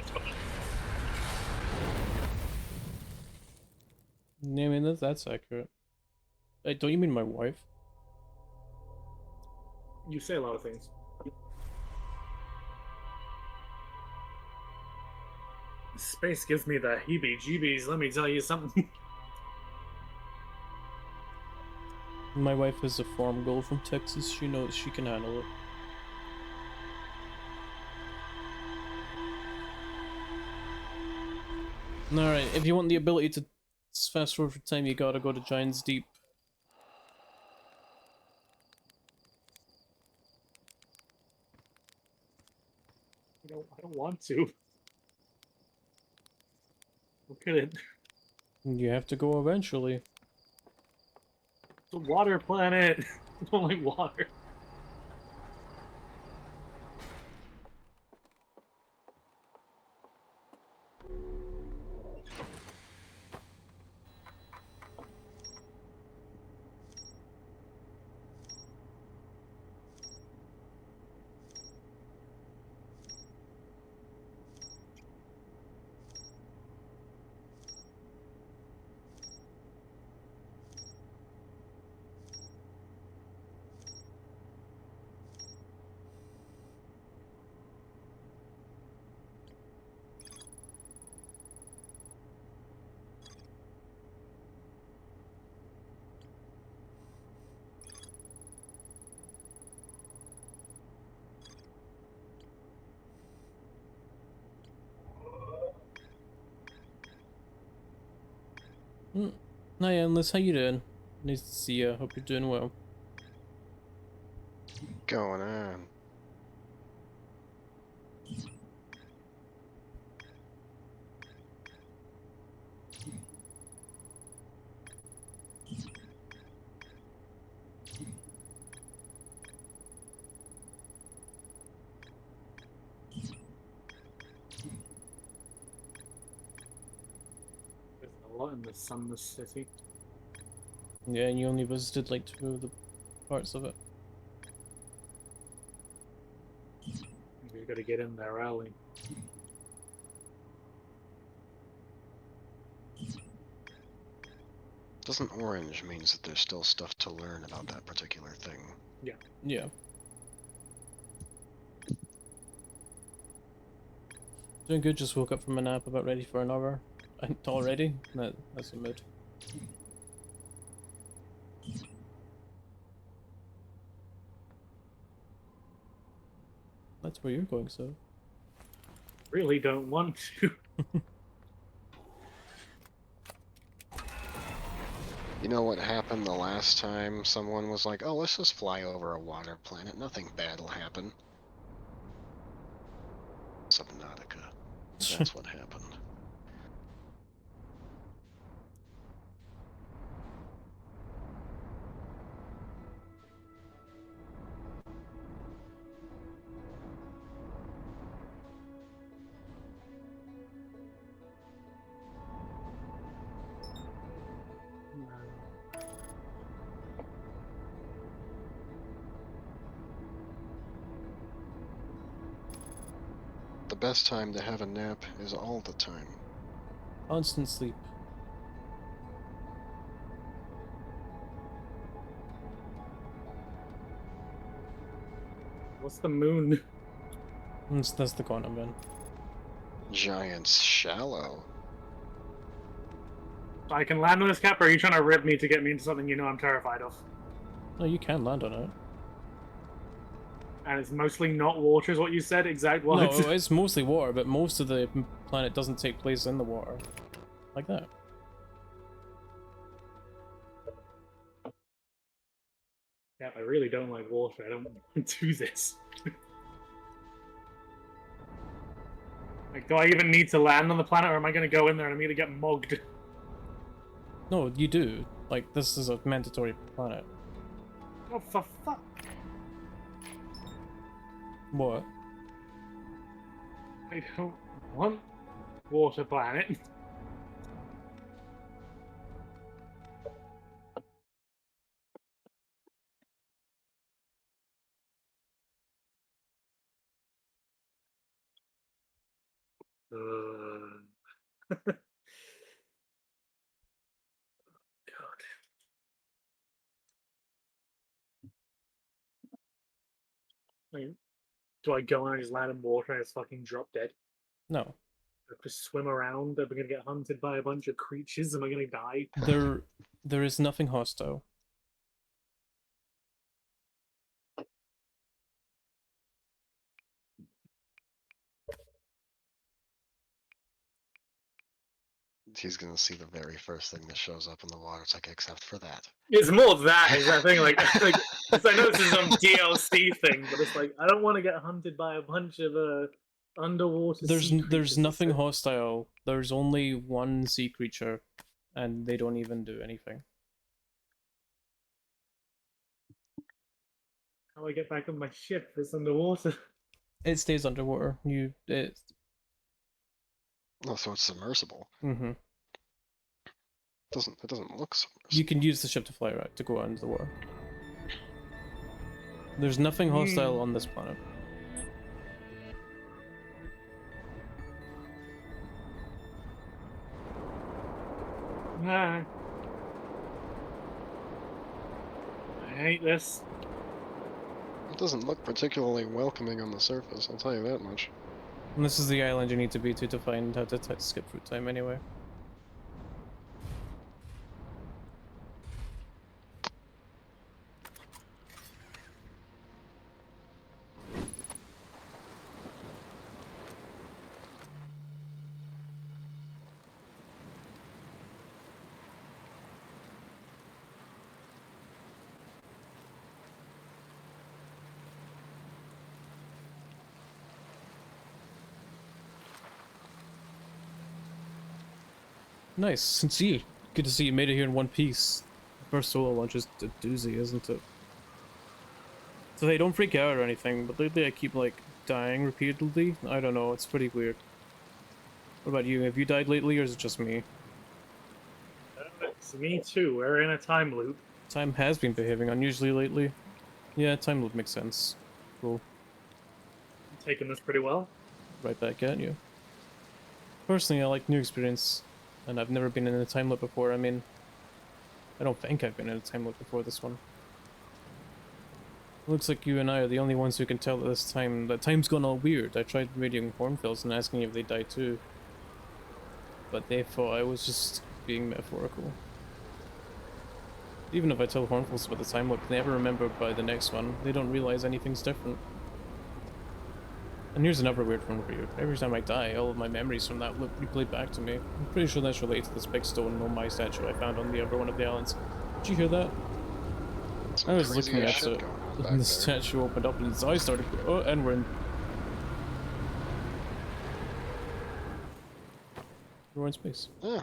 Yeah, I mean, that's accurate. Don't you mean my wife? You say a lot of things. Space gives me the heebie-jeebies, let me tell you something. My wife is a farm girl from Texas. She knows she can handle it. Alright, if you want the ability to fast forward for time, you gotta go to Giant's Deep. I don't want to. Look at it. You have to go eventually. It's a water planet. It's only water. Hi, Endless. How you doing? Nice to see you. Hope you're doing well. Going on. There's a lot in the Sunless City. Yeah, and you only visited like 2 of the parts of it. We've got to get in there early. Doesn't orange means that there's still stuff to learn about that particular thing? Yeah. Doing good. Just woke up from a nap, about ready for another. Already? That's a mood. That's where you're going, so. Really don't want to. You know what happened the last time someone was like, oh, let's just fly over a water planet. Nothing bad will happen. Subnautica. That's what happened. The best time to have a nap is all the time. Constant sleep. What's the moon? That's the quantum bin. Giants shallow. I can land on this cap, or are you trying to rib me to get me into something you know I'm terrified of? No, you can land on it. And it's mostly not water, is what you said? Exact No, words? it's mostly water, but most of the planet doesn't take place in the water. Like that. Yeah, I really don't like water. I don't want to do this. Like, do I even need to land on the planet, or am I going to go in there and I'm going to get mugged? No, you do. Like, this is a mandatory planet. Oh, for fuck. What? I don't want water planet. God. Like, do I go in and just land in water and it's fucking drop dead? No. Just swim around? Am I gonna get hunted by a bunch of creatures? Am I gonna die? There is nothing hostile. He's gonna see the very first thing that shows up in the water. It's like, except for that. It's more that is that thing. Like I know this is some DLC thing, but it's like I don't want to get hunted by a bunch of underwater. Sea There's creatures nothing instead. hostile. There's only one sea creature, and they don't even do anything. How do I get back on my ship? It's underwater. It stays underwater. It. Oh, so it's submersible. Mm-hmm. It doesn't look submersible. You can use the ship to fly around to go out into the water. There's nothing hostile on this planet. Ah. I hate this. It doesn't look particularly welcoming on the surface, I'll tell you that much. And this is the island you need to be to find how to skip fruit time anyway. Nice, sincere. Good to see you made it here in one piece. First solo launch is a doozy, isn't it? So they don't freak out or anything, but lately I keep like dying repeatedly. I don't know, it's pretty weird. What about you? Have you died lately, or is it just me? It's me too. We're in a time loop. Time has been behaving unusually lately. Yeah, time loop makes sense. Cool. I'm taking this pretty well. Right back at you. Personally, I like new experience, and I've never been in a time loop before. I mean, I don't think I've been in a time loop before this one. Looks like you and I are the only ones who can tell that time's gone all weird. I tried radioing Hornfels and asking if they died too, but they thought I was just being metaphorical. Even if I tell Hornfels about the time loop, they never remember by the next one. They don't realize anything's different. And here's another weird one for you. Every time I die, all of my memories from that loop replay back to me. I'm pretty sure that's related to this big stone Nomai statue I found on the other one of the islands. Did you hear that? Some I was crazy looking ass at shit it, going on and back the there. statue opened up and its eyes started. Oh, and we're in space. Yeah.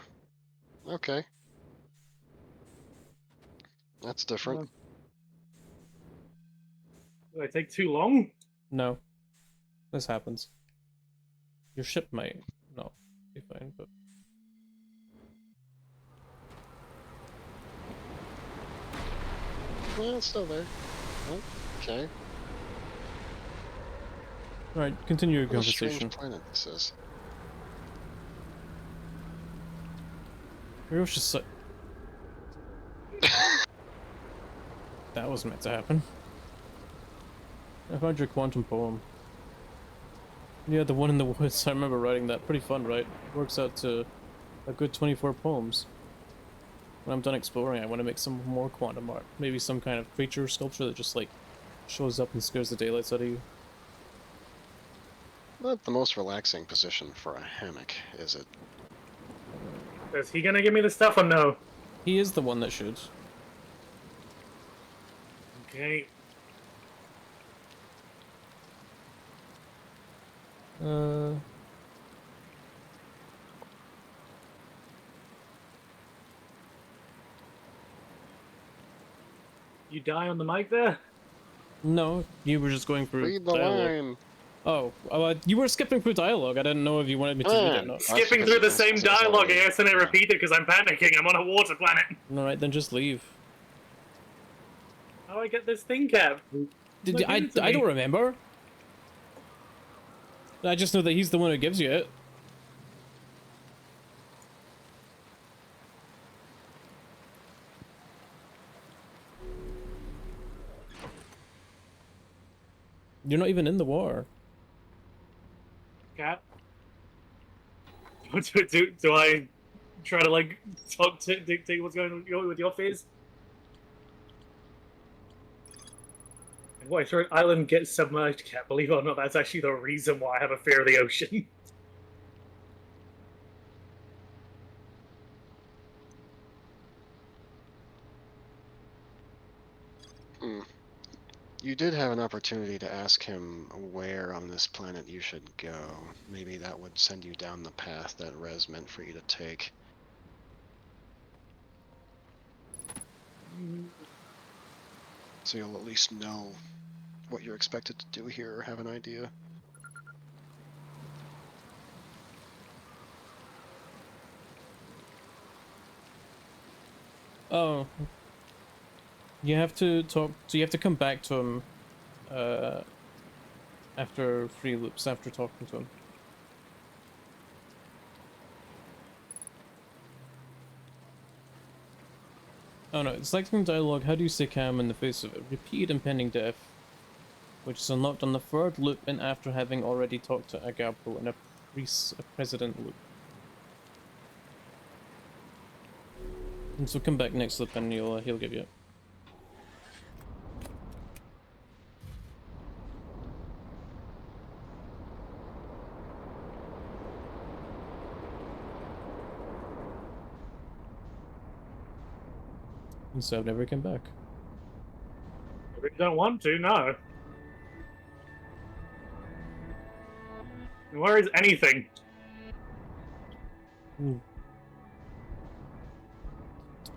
Okay. That's different. Did I take too long? No, this happens. Your ship might not be fine, but Well, it's still there. Oh, okay. all right. Continue your What a conversation. strange planet this is. Maybe we should say that was meant to happen. I found your quantum poem. Yeah, the one in the woods. I remember writing that. Pretty fun, right? Works out to a good 24 poems. When I'm done exploring, I want to make some more quantum art. Maybe some kind of creature sculpture that just, like, shows up and scares the daylights out of you. Not the most relaxing position for a hammock, is it? Is he gonna give me the stuff or no? He is the one that should. Okay. You die on the mic there? No, you were just going through Read the dialogue. line. Oh, you were skipping through dialogue. I didn't know if you wanted me to read it or Man. not. Skipping because through it the was- same because it was dialogue, I already- guess, and I repeat it because I'm panicking. I'm on a water planet. Alright, then just leave. How do I get this thing cap? Did Look into I me. don't remember. I just know that he's the one who gives you it. You're not even in the war. Cap? Do I try to, like, talk to dictate what's going on with your fears? And what, sure, island gets submerged, Cap. Believe it or not, that's actually the reason why I have a fear of the ocean. Hmm. You did have an opportunity to ask him where on this planet you should go. Maybe that would send you down the path that Rez meant for you to take. So you'll at least know what you're expected to do here or have an idea. Oh. You have to talk, so you have to come back to him, after 3 loops, after talking to him. Oh no, selecting dialogue, how do you stay calm in the face of it? Repeat impending death, which is unlocked on the 3rd loop and after having already talked to Agapo in a president loop. And so come back next loop and he'll give you it. And so I've never come back. I really don't want to, no. Where is anything?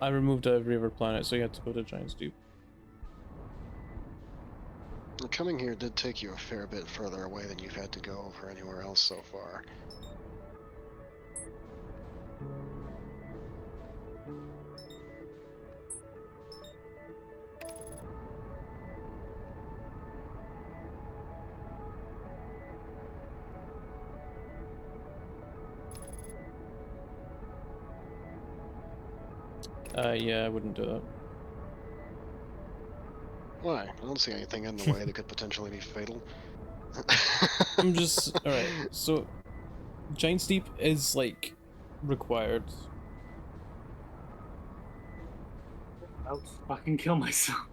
I removed a river planet, so you had to go to Giant's Deep. Coming here did take you a fair bit further away than you've had to go over anywhere else so far. Yeah, I wouldn't do that. Why? I don't see anything in the way that could potentially be fatal. I'm just alright. So, Giant's Deep is like required. I'll fucking kill myself.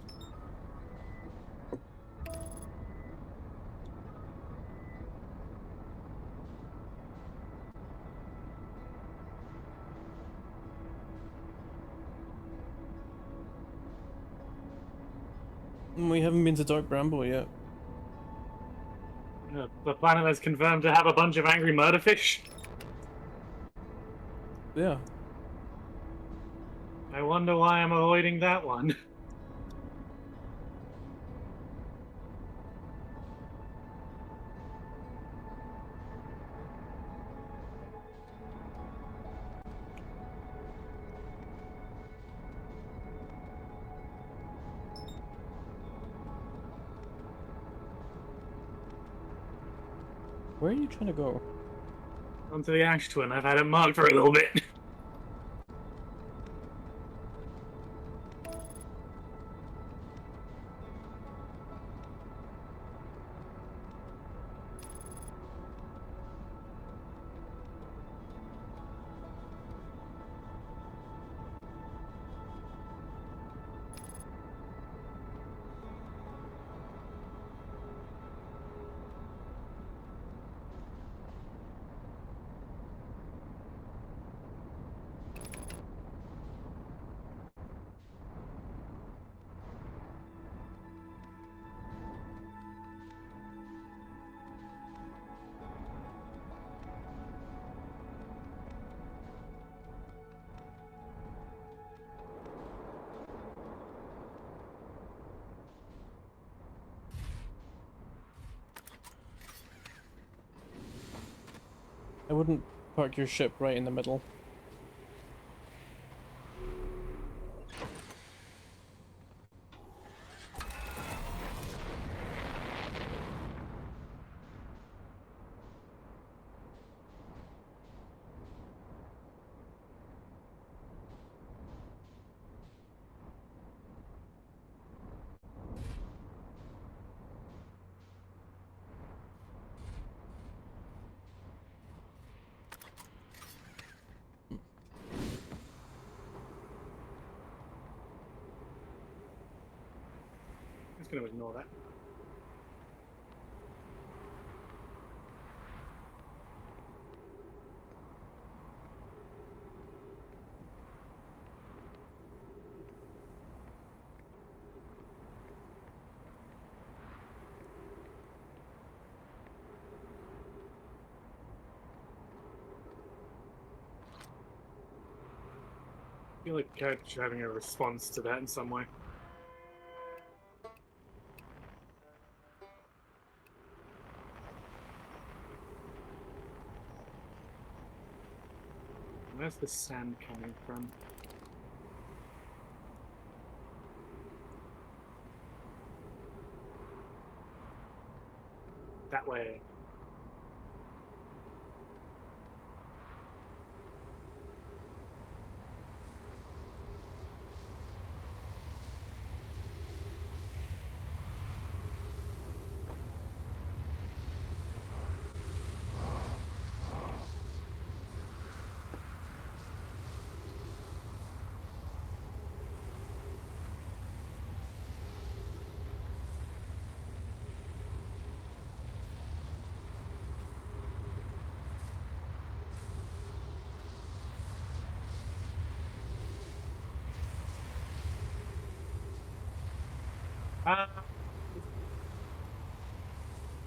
We haven't been to Dark Bramble yet. The planet is confirmed to have a bunch of angry murderfish. Yeah. I wonder why I'm avoiding that one. Where are you trying to go? Onto the Ash Twin. I've had it marked for a little bit. I wouldn't park your ship right in the middle. I'm just gonna ignore that. I feel like Coach having a response to that in some way. Where's the sand coming from? That way.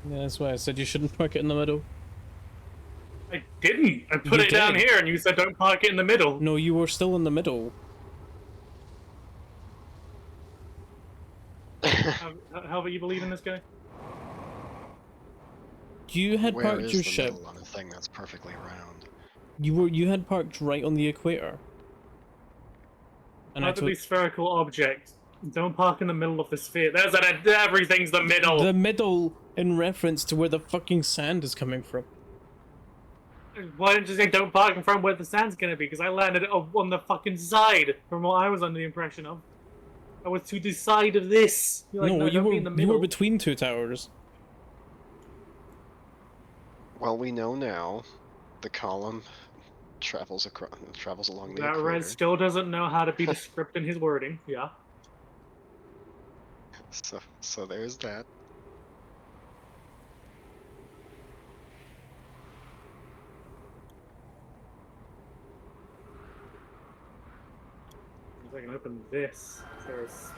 Yeah, that's why I said you shouldn't park it in the middle. I didn't. I put You it down did. here, and you said don't park it in the middle. No, you were still in the middle. How about you believe in this guy? You had Where parked is your the ship. middle on a thing that's perfectly round? You had parked right on the equator. And I Park at took the spherical object. Don't park in the middle of the sphere. There's everything's the middle. the middle in reference to where the fucking sand is coming from. Why didn't you say don't park in front where the sand's gonna be? Because I landed on the fucking side from what I was under the impression of. I was to the side of this. You're like, No, no, don't be in the you middle. were between two towers. Well, we know now the column travels along the That equator. Red still doesn't know how to be the script in his wording. Yeah. So there's that. If I can open this, there's.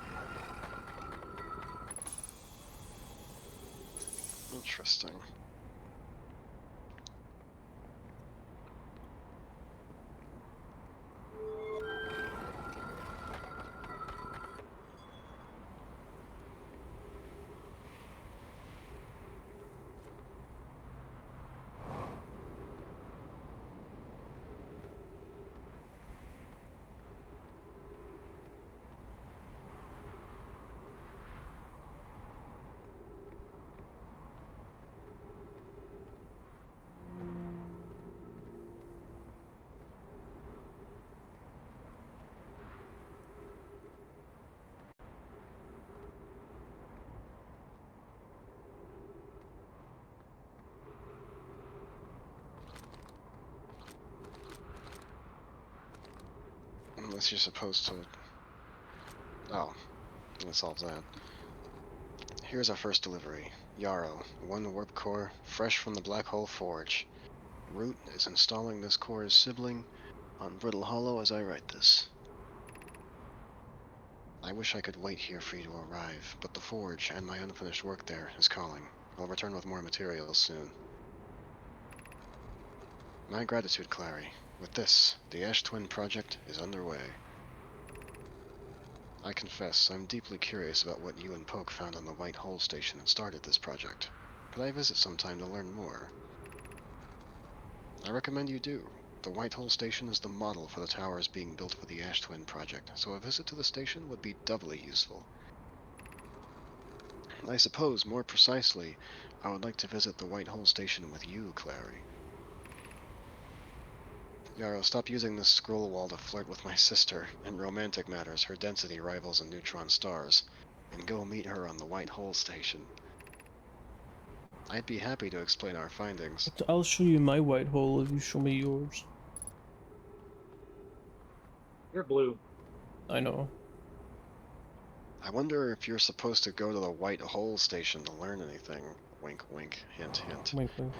Interesting. Unless you're supposed to... Oh, that solves that. Here's our first delivery. Yarrow, 1 warp core, fresh from the Black Hole Forge. Root is installing this core's sibling on Brittle Hollow as I write this. I wish I could wait here for you to arrive, but the Forge and my unfinished work there is calling. I'll return with more materials soon. My gratitude, Clary. With this, the Ash Twin project is underway. I confess, I'm deeply curious about what you and Poke found on the White Hole Station and started this project. Could I visit sometime to learn more? I recommend you do. The White Hole Station is the model for the towers being built for the Ash Twin project, so a visit to the station would be doubly useful. I suppose, more precisely, I would like to visit the White Hole Station with you, Clary. Yarrow, stop using this scroll wall to flirt with my sister. In romantic matters, her density rivals a neutron stars. And go meet her on the White Hole Station. I'd be happy to explain our findings. I'll show you my white hole if you show me yours. You're blue. I know. I wonder if you're supposed to go to the White Hole Station to learn anything. Wink, wink, hint, hint. Wink, wink.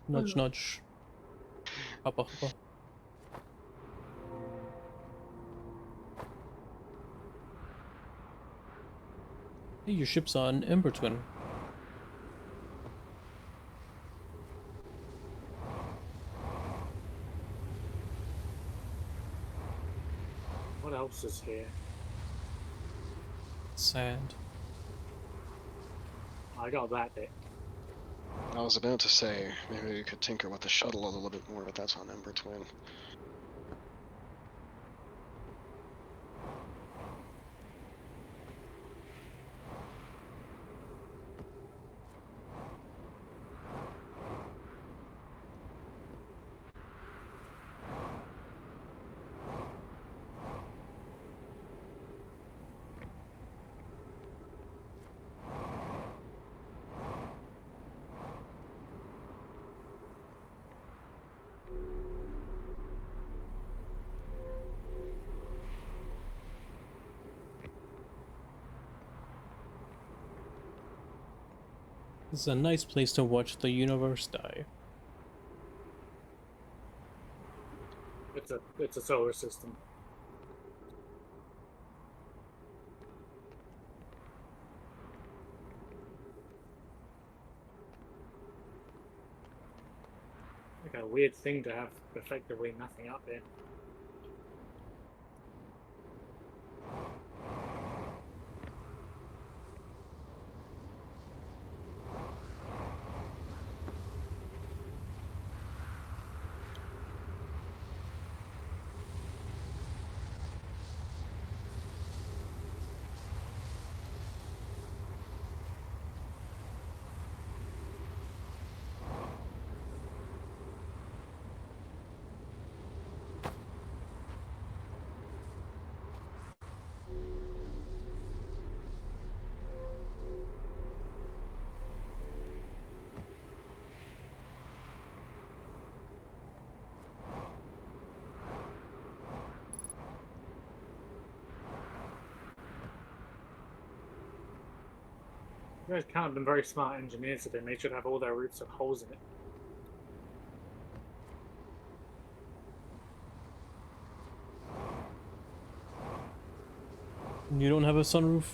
Nudge, nudge. Hoppa, hoppa. Hey, your ship's on Ember Twin. What else is here? Sand. I got that bit. I was about to say, maybe we could tinker with the shuttle a little bit more, but that's on Ember Twin. This is a nice place to watch the universe die. It's a solar system. Like a weird thing to have effectively nothing up there. guys can't have been very smart engineers today. They should have all their roofs have holes in it. You don't have a sunroof?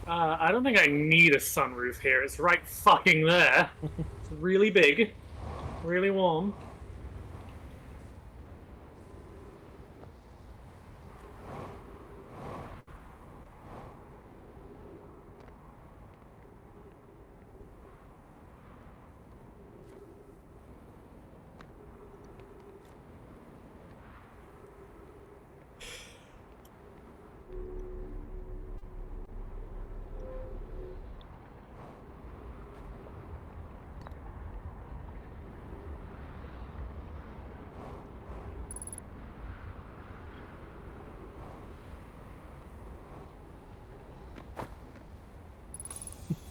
I don't think I need a sunroof here. It's right fucking there. It's really big, really warm.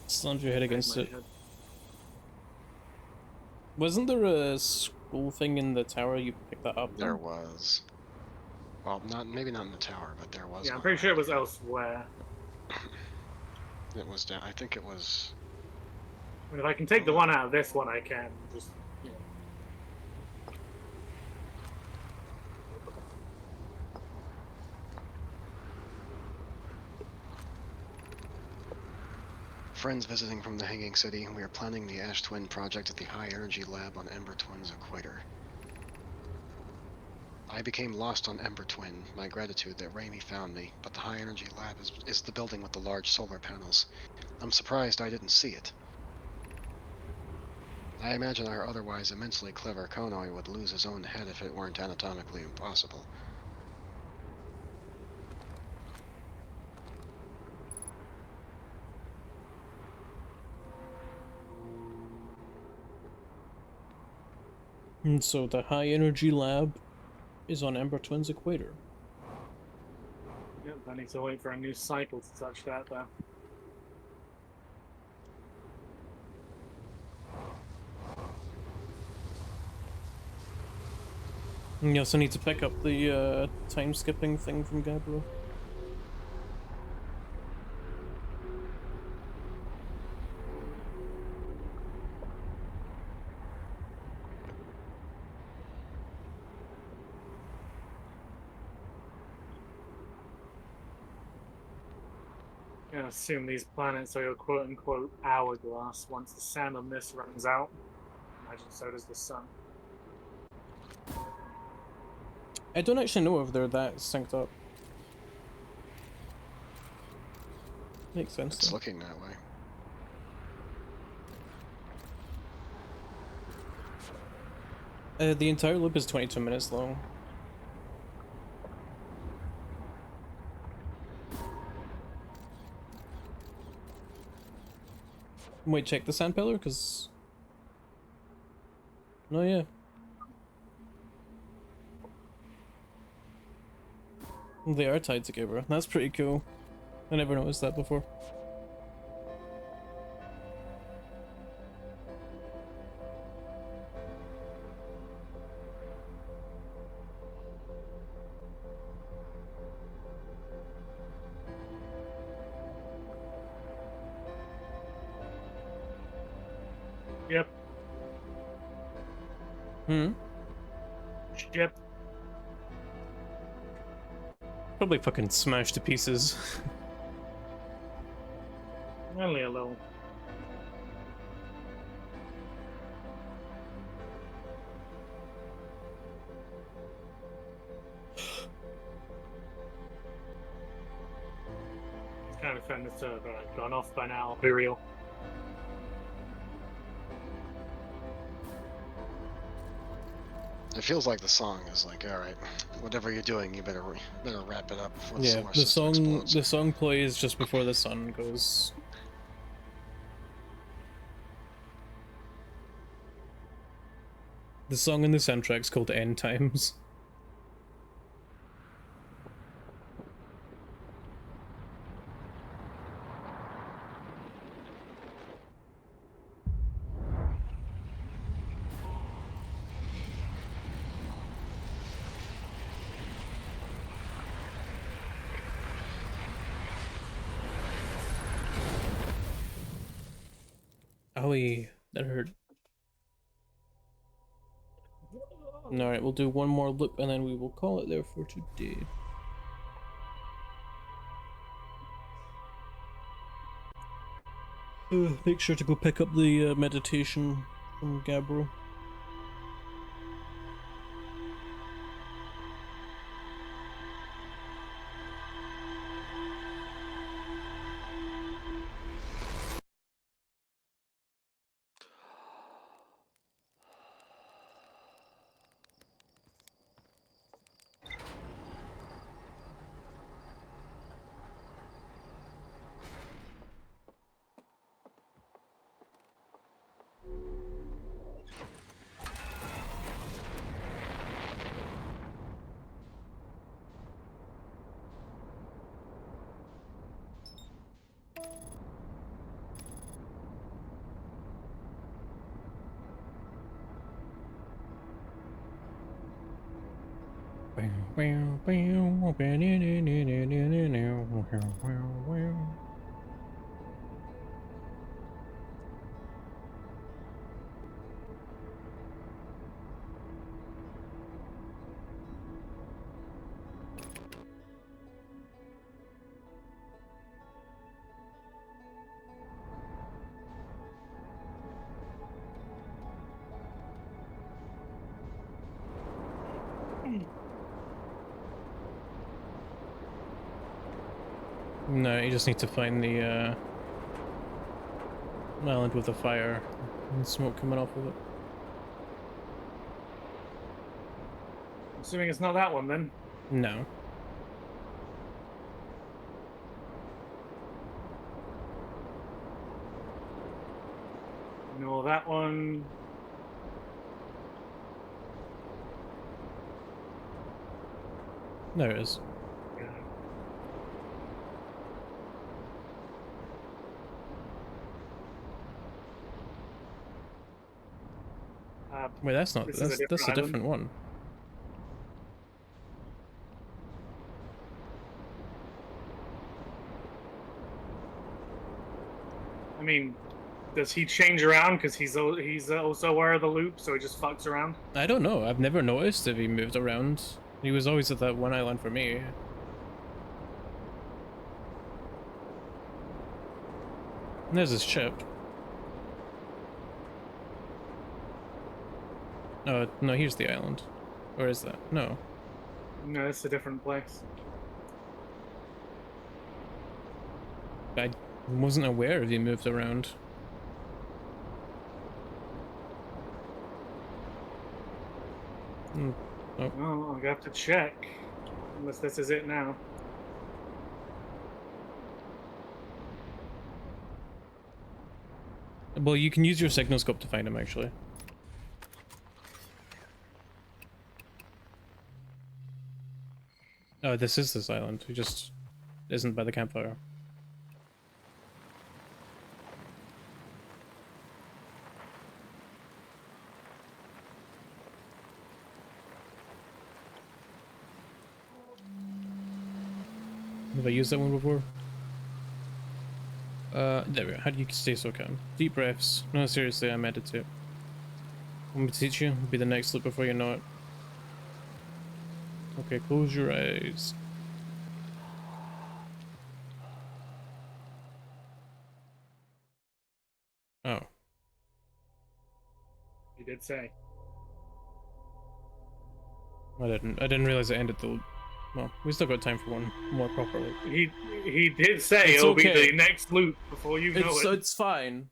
Slammed your head against My it. head. Wasn't there a scroll thing in the tower? You picked that up? There was. Well, maybe not in the tower, but there was. Yeah, I'm one pretty sure it was around elsewhere. here. It was down. I think it was. I mean, if I can take the one out of this one, I can. Just, you know. Friends visiting from the Hanging City. We are planning the Ash Twin project at the High Energy Lab on Ember Twin's equator. I became lost on Ember Twin. My gratitude that Raimi found me, but the High Energy Lab is the building with the large solar panels. I'm surprised I didn't see it. I imagine our otherwise immensely clever Konoi would lose his own head if it weren't anatomically impossible. And so the high energy lab is on Ember Twin's equator. Yep, I need to wait for a new cycle to touch that, though. And you also need to pick up the time skipping thing from Gabriel. I'm gonna assume these planets are your quote-unquote hourglass once the sand on this runs out. Imagine so does the sun. I don't actually know if they're that synced up. Makes sense. It's though. looking that way. The entire loop is 22 minutes long. Wait, check the sand pillar, because... No, yeah. They are tied together. That's pretty cool. I never noticed that before. Yep. Hmm? Yep. Probably fucking smashed to pieces. Only a little. It's kind of fun this to have gone off by now, I'll be real. It feels like the song is like, all right, whatever you're doing, you better wrap it up before the Yeah, solar the system explodes. the song plays just before the sun goes. The song in the soundtrack's called End Times. Owie, that hurt. Alright, we'll do one more loop and then we will call it there for today. Make sure to go pick up the meditation from Gabriel. No, you just need to find the island with the fire and smoke coming off of it. Assuming it's not that one then. No. No, that one. There it is. Wait, that's not. This is a That's a different different one. I mean, does he change around because he's also aware of the loop, so he just fucks around? I don't know. I've never noticed if he moved around. He was always at that one island for me. And there's his ship. Oh, no, here's the island. Or is that? No. No, it's a different place. I wasn't aware if he moved around. Oh. Well, I'll have to check. Unless this is it now. Well, you can use your signal scope to find him, actually. Oh, this is this island. He just isn't by the campfire. Have I used that one before? There we go. How do you stay so calm? Deep breaths. No, seriously, I meditate. Want me to teach you? It'll be the next loop before you know it. Okay, close your eyes. Oh. He did say. I didn't realize it ended the loop. Well, we still got time for one more proper loop. He did say It's it'll okay. be the next loop before you know it. It's fine.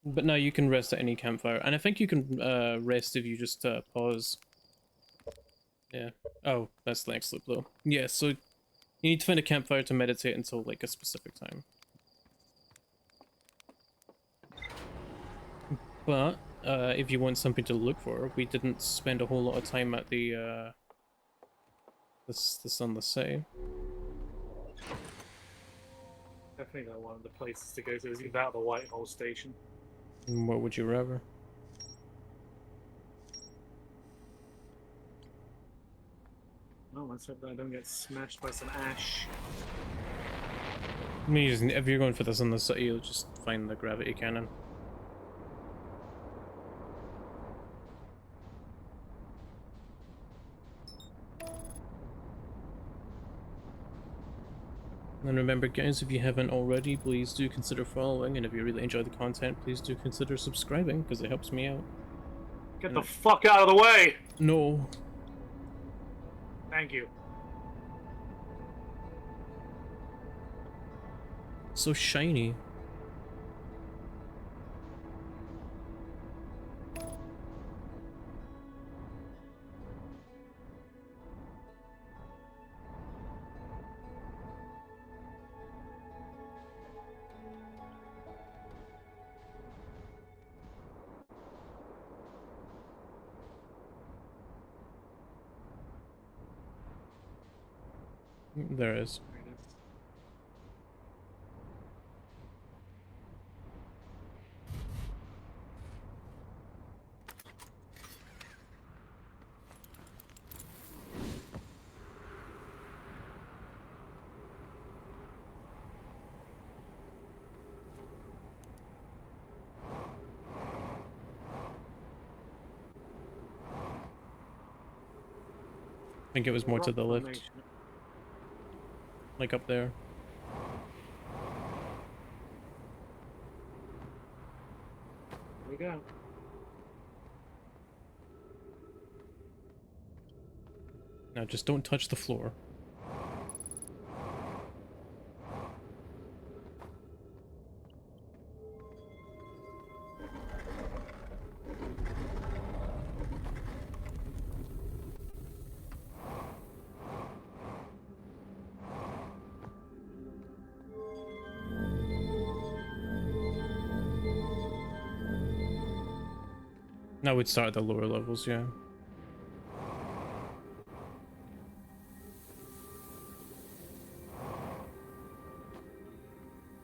But no, you can rest at any campfire, and I think you can rest if you just pause. Yeah. Oh, that's the next loop though. Yeah, so you need to find a campfire to meditate until like a specific time. But if you want something to look for, we didn't spend a whole lot of time at the this on the say. Definitely one of the places to go to is either the Whitehall station. What would you rather? Oh, let's hope that I don't get smashed by some ash. If you're going for this on the city, you'll just find the gravity cannon. And remember guys, if you haven't already, please do consider following, and if you really enjoy the content, please do consider subscribing, because it helps me out. Get the fuck out of the way! No. Thank you. So shiny. There is. There it is. I think it was more to the left, Proclamation. like up there. Here we go. Now just don't touch the floor. Now we'd start at the lower levels, yeah.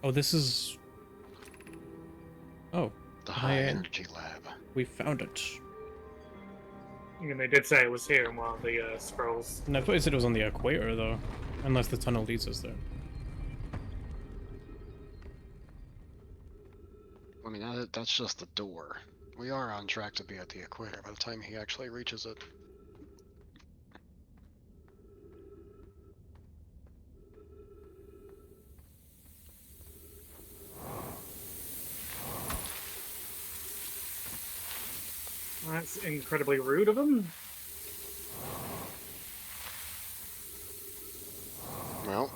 Oh, this is... Oh, The high high end. energy lab. We found it. And they did say it was here in one of the scrolls. And I thought you said it was on the equator, though. Unless the tunnel leads us there. I mean, that's just the door. We are on track to be at the equator by the time he actually reaches it. That's incredibly rude of him. Well,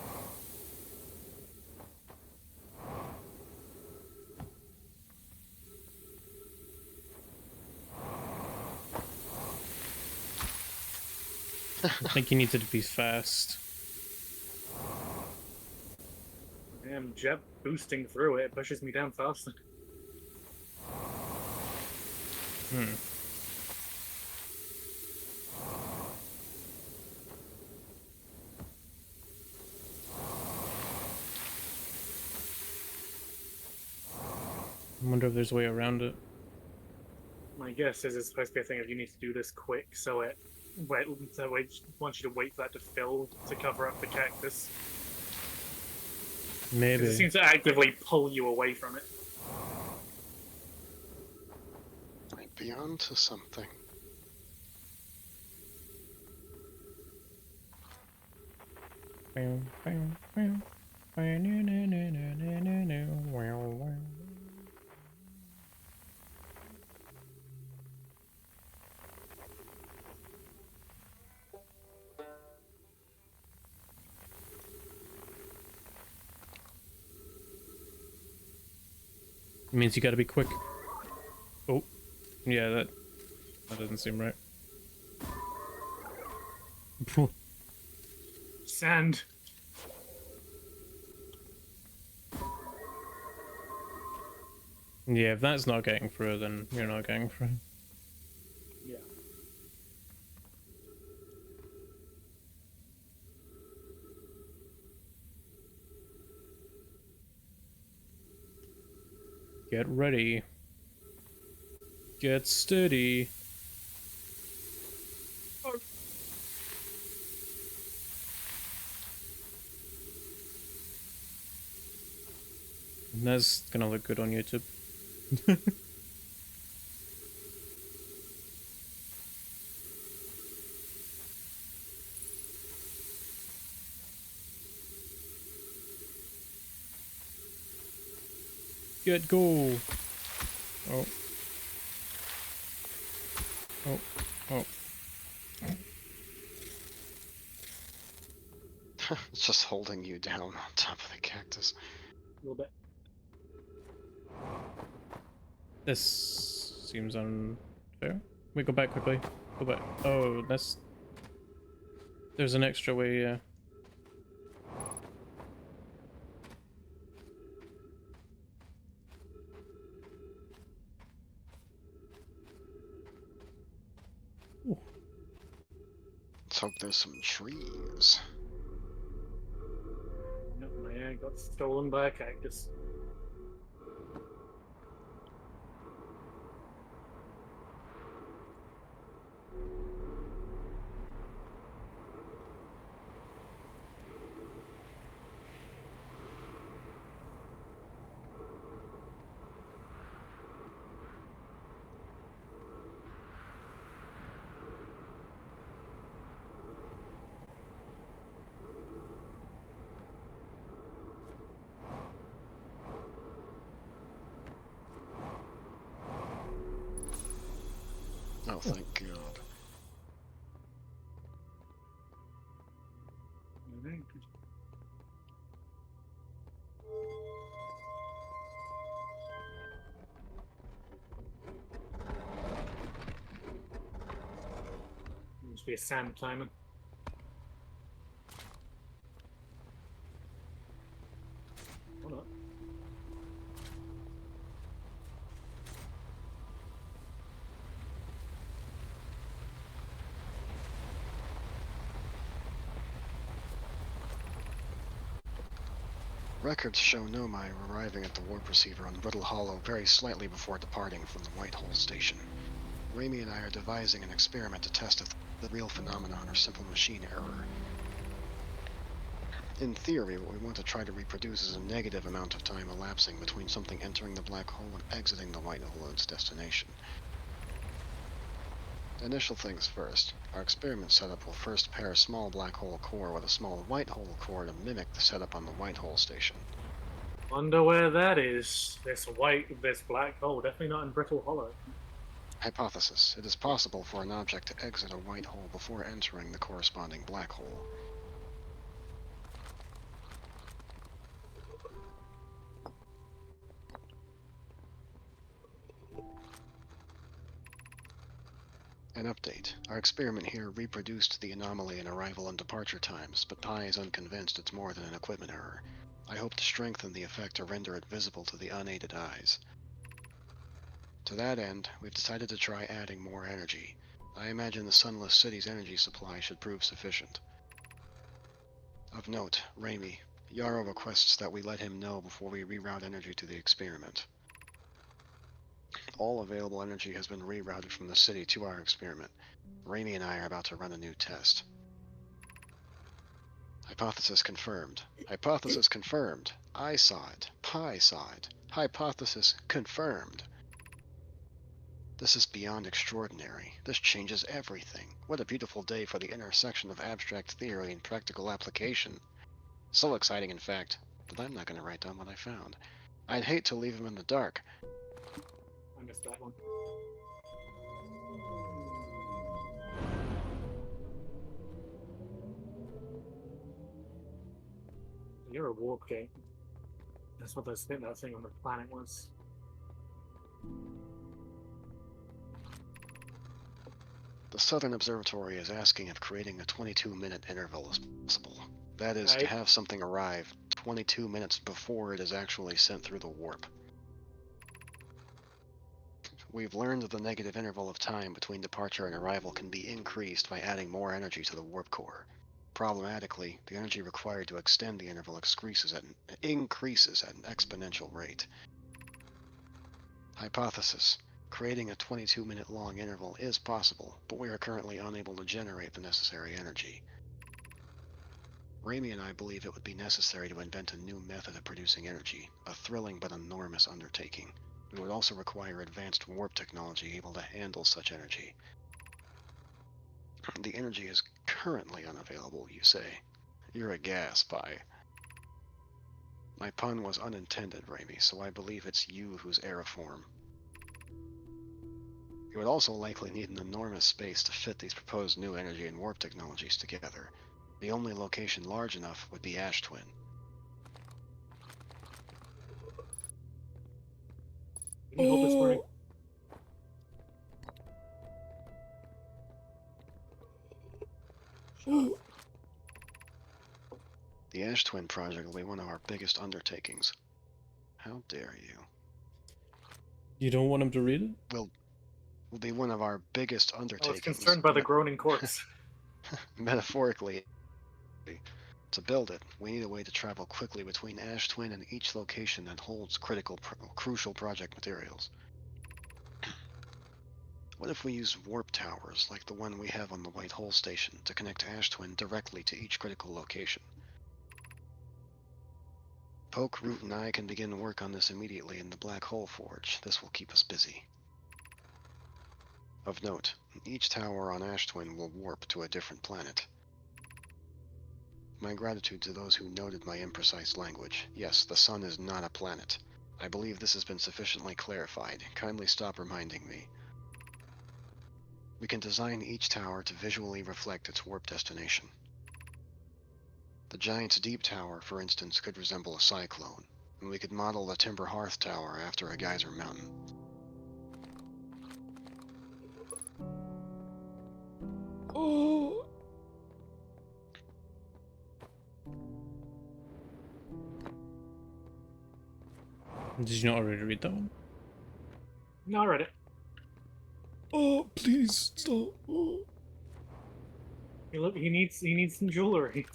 I think you needed to be fast. Damn, jet boosting through it pushes me down faster. Hmm. I wonder if there's a way around it. My guess is it's supposed to be a thing of you need to do this quick, so it wants you to wait for that to fill to cover up the cactus. 'Cause Maybe. it seems to actively pull you away from it. might be onto something. It means you gotta be quick. Oh. Yeah, that doesn't seem right. Sand. Yeah, if that's not getting through, then you're not getting through. Yeah. Get ready. Get steady. That's gonna look good on YouTube. Get go! Oh. Oh. Oh. It's just holding you down on top of the cactus. A little bit. This seems unfair. We go back quickly. Go back. Oh, that's... There's an extra way, yeah. Ooh. Let's hope there's some trees. No, my air got stolen by a cactus. Oh, thank God. Alright. Must be a sand timer. Hold up. Records show Nomai arriving at the warp receiver on Brittle Hollow very slightly before departing from the Whitehole station. Raimi and I are devising an experiment to test if the real phenomenon or simple machine error. In theory, what we want to try to reproduce is a negative amount of time elapsing between something entering the black hole and exiting the white hole at its destination. Initial things first. Our experiment setup will first pair a small black hole core with a small white hole core to mimic the setup on the white hole station. Wonder where that is. This black hole. Definitely not in Brittle Hollow. Hypothesis. It is possible for an object to exit a white hole before entering the corresponding black hole. An update. Our experiment here reproduced the anomaly in arrival and departure times, but Pi is unconvinced it's more than an equipment error. I hope to strengthen the effect to render it visible to the unaided eyes. To that end, we've decided to try adding more energy. I imagine the Sunless City's energy supply should prove sufficient. Of note, Raimi, Yarrow requests that we let him know before we reroute energy to the experiment. All available energy has been rerouted from the city to our experiment. Raimi and I are about to run a new test. Hypothesis confirmed. Hypothesis confirmed. I saw it. Pi saw it. Hypothesis confirmed. This is beyond extraordinary. This changes everything. What a beautiful day for the intersection of abstract theory and practical application. So exciting, in fact, that I'm not going to write down what I found. I'd hate to leave him in the dark. I missed that one. You're a warp gate. That's what that thing on the planet was. The Southern Observatory is asking if creating a 22-minute interval is possible. That is, to have something arrive 22 minutes before it is actually sent through the warp. We've learned that the negative interval of time between departure and arrival can be increased by adding more energy to the warp core. Problematically, the energy required to extend the interval increases at an exponential rate. Hypothesis. Creating a 22-minute long interval is possible, but we are currently unable to generate the necessary energy. Raimi and I believe it would be necessary to invent a new method of producing energy, a thrilling but enormous undertaking. It would also require advanced warp technology able to handle such energy. The energy is currently unavailable, you say. You're a gas spy. My pun was unintended, Raimi, so I believe it's you who's aeriform. You would also likely need an enormous space to fit these proposed new energy and warp technologies together. The only location large enough would be Ash Twin. Can you hold this for me? The Ash Twin project will be one of our biggest undertakings. How dare you? You don't want him to read it? Will be one of our biggest I undertakings. was concerned by the groaning corpse. Metaphorically, to build it, we need a way to travel quickly between Ash Twin and each location that holds crucial project materials. What if we use warp towers like the one we have on the White Hole Station to connect Ash Twin directly to each critical location? Poke, Root, and I can begin work on this immediately in the Black Hole Forge. This will keep us busy. Of note, each tower on Ash Twin will warp to a different planet. My gratitude to those who noted my imprecise language. Yes, the sun is not a planet. I believe this has been sufficiently clarified. Kindly stop reminding me. We can design each tower to visually reflect its warp destination. The Giant's Deep Tower, for instance, could resemble a cyclone, and we could model the Timber Hearth Tower after a geyser mountain. Oh. Did you not already read that one? No, I read it. Oh, please stop. Oh. Hey, look, he needs some jewelry.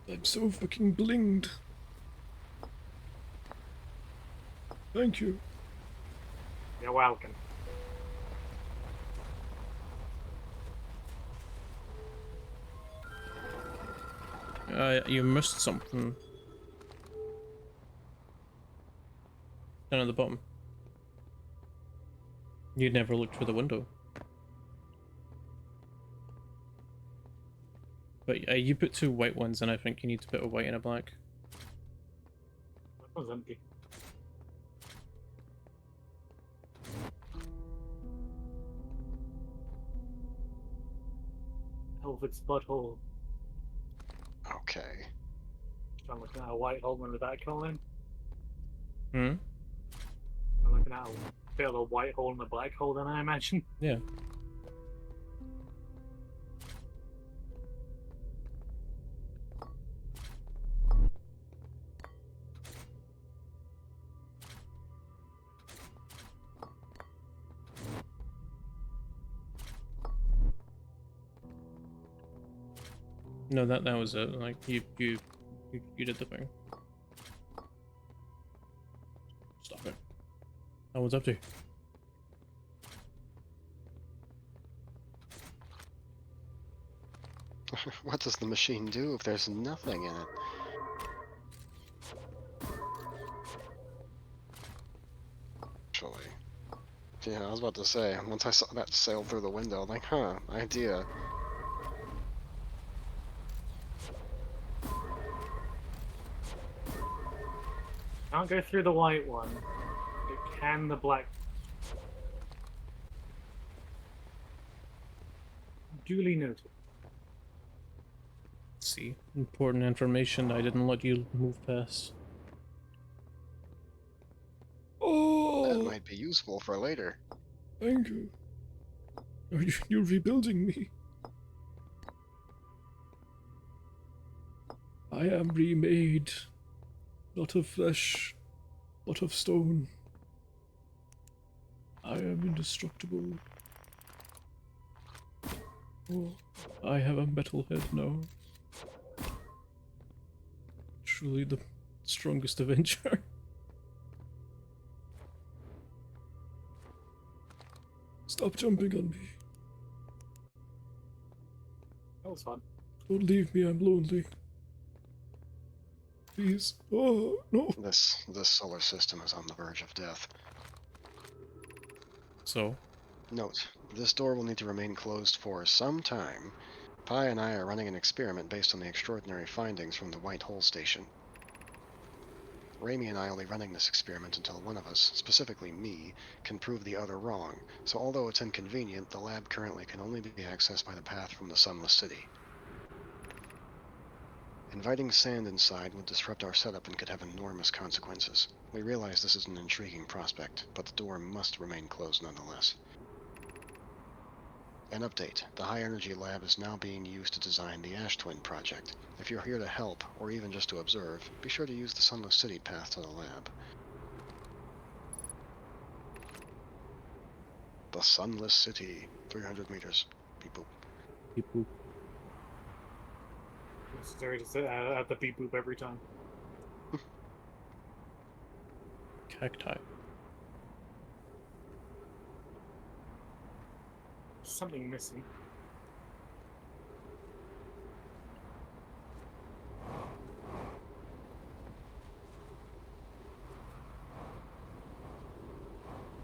I'm so fucking blinged. Thank you. You're welcome. You missed something. Down at the bottom. You never looked through the window. But you put 2 white ones, and I think you need to put a white and a black. That was empty. Elvid's butthole. Okay. I'm looking at a white hole under that colon. Hmm? I'm looking at a bit of a white hole and a black hole, then I imagine. Yeah. No, that was it. Like you did the thing. Stop it. That one's up to you. What does the machine do if there's nothing in it? Actually. Yeah, I was about to say, once I saw that sail through the window, I'm like, huh, idea. Can't go through the white one. It can the black. Duly noted. See, important information I didn't let you move past. That Oh, might be useful for later. thank you. You're rebuilding me. I am remade, not of flesh, but of stone. I am indestructible. Oh, I have a metal head now. Truly the strongest Avenger. Stop jumping on me. was fun. Don't leave me, I'm lonely. Please. Oh, no. This solar system is on the verge of death. So? Note, this door will need to remain closed for some time. Pi and I are running an experiment based on the extraordinary findings from the White Hole Station. Raimi and I will be running this experiment until one of us, specifically me, can prove the other wrong, so although it's inconvenient, the lab currently can only be accessed by the path from the Sunless City. Inviting sand inside would disrupt our setup and could have enormous consequences. We realize this is an intriguing prospect, but the door must remain closed nonetheless. An update. The High Energy Lab is now being used to design the Ash Twin project. If you're here to help, or even just to observe, be sure to use the Sunless City path to the lab. The Sunless City. 300 meters. Beep boop. Beep boop. It's scary to say at the beep boop every time. Cacti. Something missing.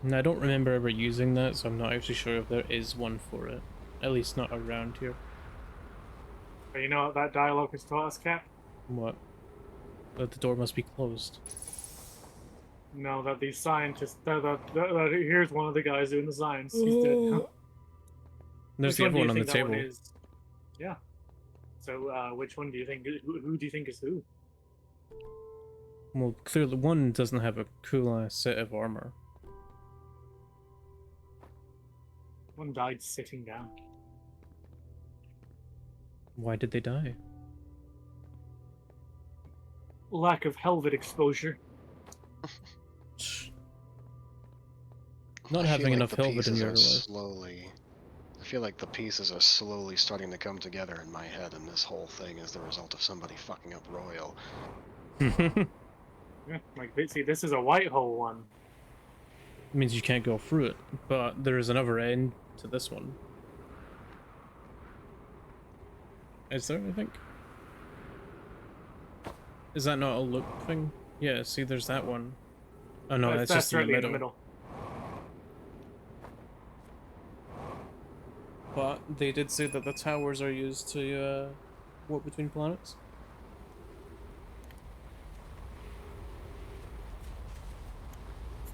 And I don't remember ever using that, so I'm not actually sure if there is one for it. At least not around here. But you know what that dialogue has taught us, Cap? What? That the door must be closed. No, that these scientists. Here's one of the guys doing the science. He's dead now. There's Which the other do one you on the think that one table. is? Yeah. So, which one do you think? Who do you think is who? Well, clearly one doesn't have a cool ass set of armor. One died sitting down. Why did they die? Lack of helmet exposure. Not I feel having like enough the helmet in pieces your are life. slowly. I feel like the pieces are slowly starting to come together in my head, and this whole thing is the result of somebody fucking up Royal. Yeah, like see, this is a white hole one. Means you can't go through it, but there is another end to this one. Is there, I think? Is that not a loop thing? Yeah, see, there's that one. Oh no, that's just right in the middle. But they did say that the towers are used to warp between planets.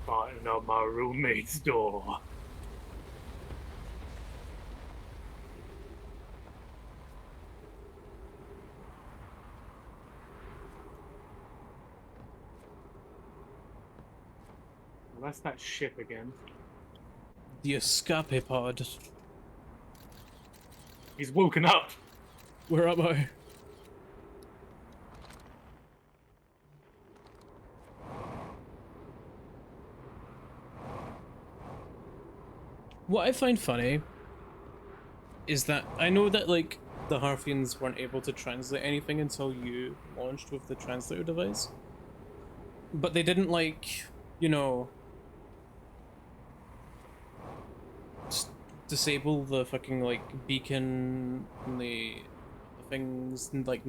Fighting on my roommate's door. Well, that's that ship again. The escape pod. He's woken up. Where am I? What I find funny is that I know that like the Harfians weren't able to translate anything until you launched with the translator device, but they didn't like, you know, disable the fucking like beacon and the things, and like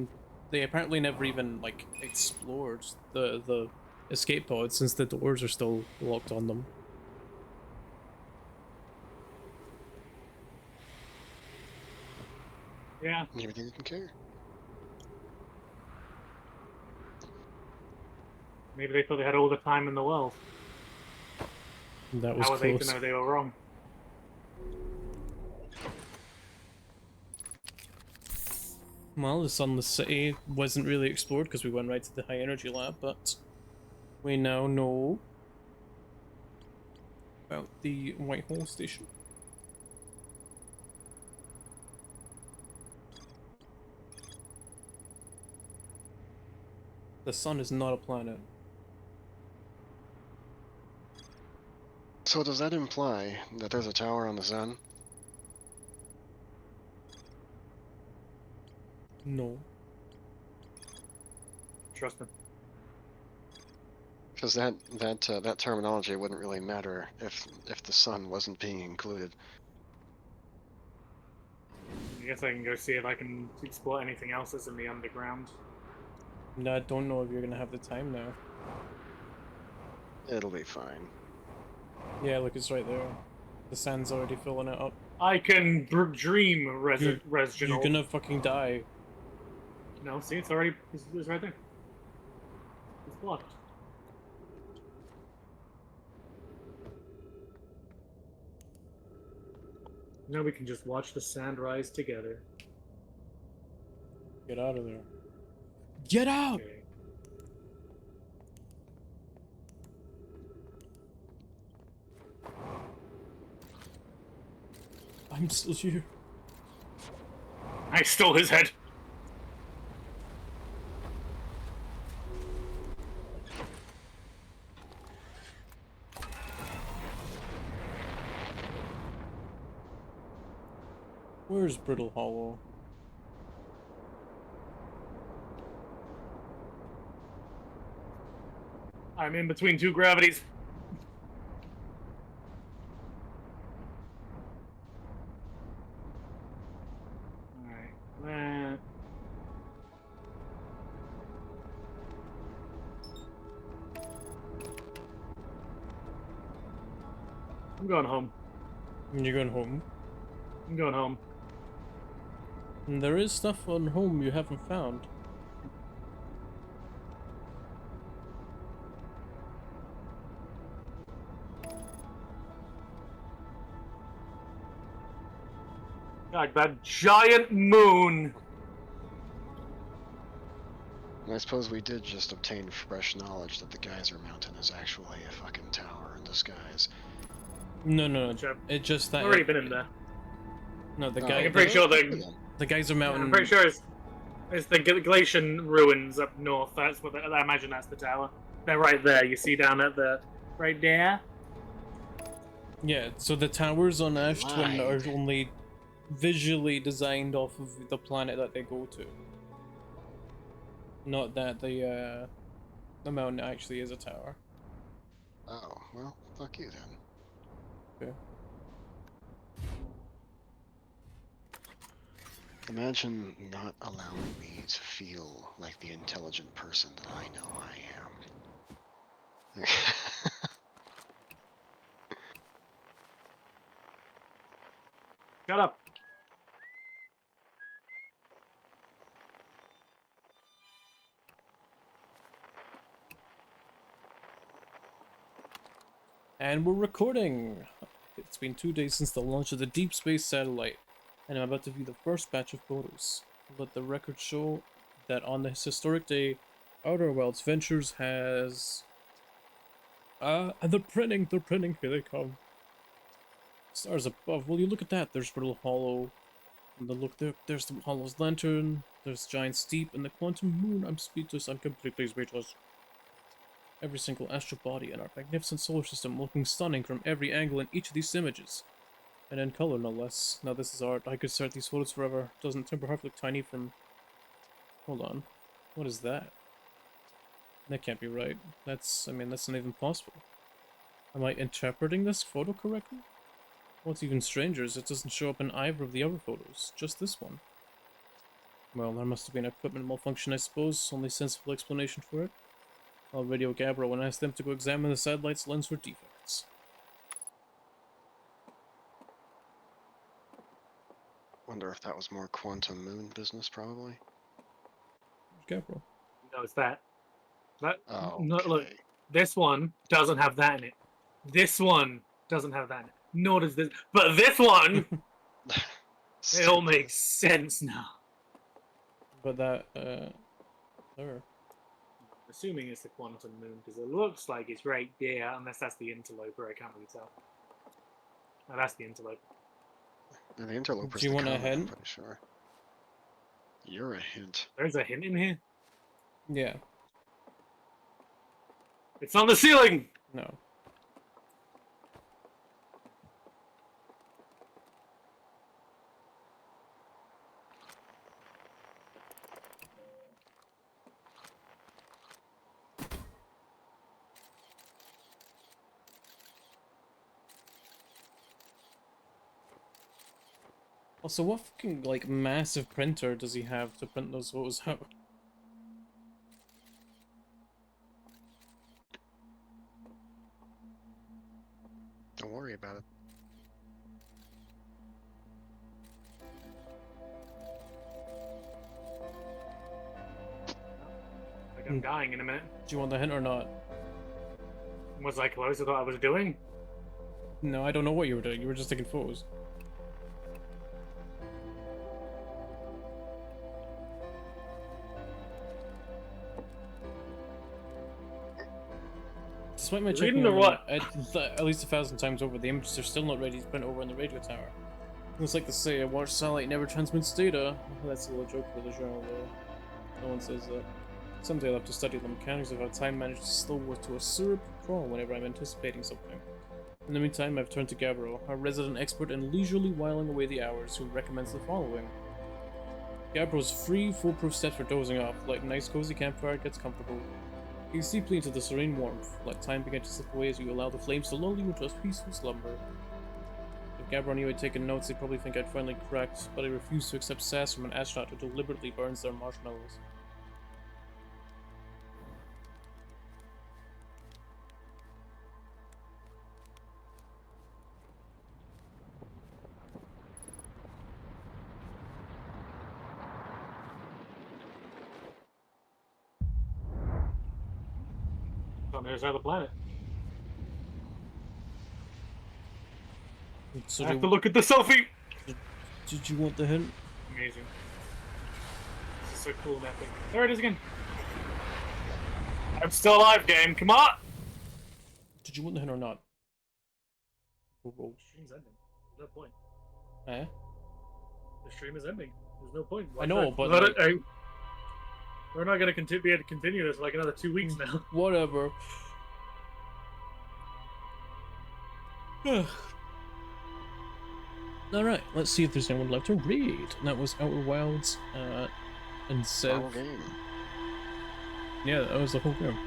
they apparently never even like explored the escape pod since the doors are still locked on them. Yeah. Maybe they didn't care. Maybe they thought they had all the time in the world. That was How were they to close. know they were wrong? Well, the Sunless City wasn't really explored because we went right to the High Energy Lab, but we now know about the White Hole Station. The sun is not a planet. So does that imply that there's a tower on the sun? No. Trust me. Because that terminology wouldn't really matter if the sun wasn't being included. I guess I can go see if I can explore anything else that's in the underground. No, I don't know if you're gonna have the time now. It'll be fine. Yeah, look, it's right there. The sand's already filling it up. I can dream, You're Reginald. gonna fucking die. No, see, it's already it's right there. It's blocked. Now we can just watch the sand rise together. Get out of there. Get out! Okay. I'm still here. I stole his head. Where's Brittle Hollow? I'm in between two gravities. Alright. I'm going home. And you're going home. I'm going home. And there is stuff on home you haven't found. God, that giant moon! And I suppose we did just obtain fresh knowledge that the Geyser Mountain is actually a fucking tower in disguise. No. Which I've It just that. already been in there. No, the Oh, guy. I'm pretty sure The Geyser Mountain. I'm pretty sure it's the Galatian ruins up north. That's what I imagine that's the tower. They're right there. You see down at the right there. Yeah, so the towers on Ash Twin are Lied. only visually designed off of the planet that they go to. Not that the mountain actually is a tower. Oh, well, fuck you then. Okay. Imagine not allowing me to feel like the intelligent person that I know I am. Shut up. And we're recording! It's been 2 days since the launch of the Deep Space Satellite, and I'm about to view the first batch of photos. Let the record show that on this historic day, Outer Worlds Ventures has... and they're printing, here they come. Stars above, will you look at that? There's Brittle Hollow. And then look there, there's the Hollow's Lantern, there's Giant Steep, and the Quantum Moon. I'm speechless, I'm completely speechless. Every single astral body in our magnificent solar system looking stunning from every angle in each of these images. And in color, no less. Now this is art. I could stare at these photos forever. Doesn't Timberhearth look tiny from... Hold on. What is that? That can't be right. That's not even possible. Am I interpreting this photo correctly? What's even stranger is it doesn't show up in either of the other photos. Just this one. Well, there must have been equipment malfunction, I suppose. Only sensible explanation for it. I'll radio Gabbro and ask them to go examine the satellite's lens for defects. Wonder if that was more Quantum Moon business, probably. Gabbro. No, it's that. Oh, No, look. okay. This one doesn't have that in it. This one doesn't have that in it. Nor does this. But this one! It all makes sense now. But that, there. Assuming it's the Quantum Moon, because it looks like it's right there, unless that's the interloper, I can't really tell. No, that's the interloper. And the interloper's Do you the want a comet, I'm hint? pretty sure. You're a hint. There's a hint in here. Yeah. It's on the ceiling! No. Also, what fucking, like, massive printer does he have to print those photos out? Don't worry about it. Like I'm dying in a minute. Do you want the hint or not? Was I close to what I was doing? No, I don't know what you were doing. You were just taking photos. Despite my checking Reading or them what? at least 1,000 times over, the images are still not ready to print over on the radio tower. It's like they say, a watch satellite never transmits data. That's a little joke for the journal, though. No one says that. Someday I'll have to study the mechanics of how time managed to slow to a syrup crawl whenever I'm anticipating something. In the meantime, I've turned to Gabriel, our resident expert in leisurely whiling away the hours, who recommends the following. Gabriel's free, foolproof steps for dozing off. Light a nice cozy campfire, gets comfortable. Gaze deeply into the serene warmth. Let time begin to slip away as you allow the flames to lull you into a peaceful slumber. If Gabriel knew I'd taken notes, he'd probably think I'd finally cracked, but I refuse to accept sass from an astronaut who deliberately burns their marshmallows. On the other side of the planet. So I have to look at the selfie! did you want the hint? Amazing. This is so cool mapping. There it is again. I'm still alive, game. Come on! Did you want the hint or not? The stream's ending. There's no point. Eh? The stream is ending. There's no point. I know, but Let like, it, we're not gonna be able to continue this for like another 2 weeks now. whatever. Alright, let's see if there's anyone left to read. That was Outer Wilds, and Civ. Whole game. Yeah, that was the whole game.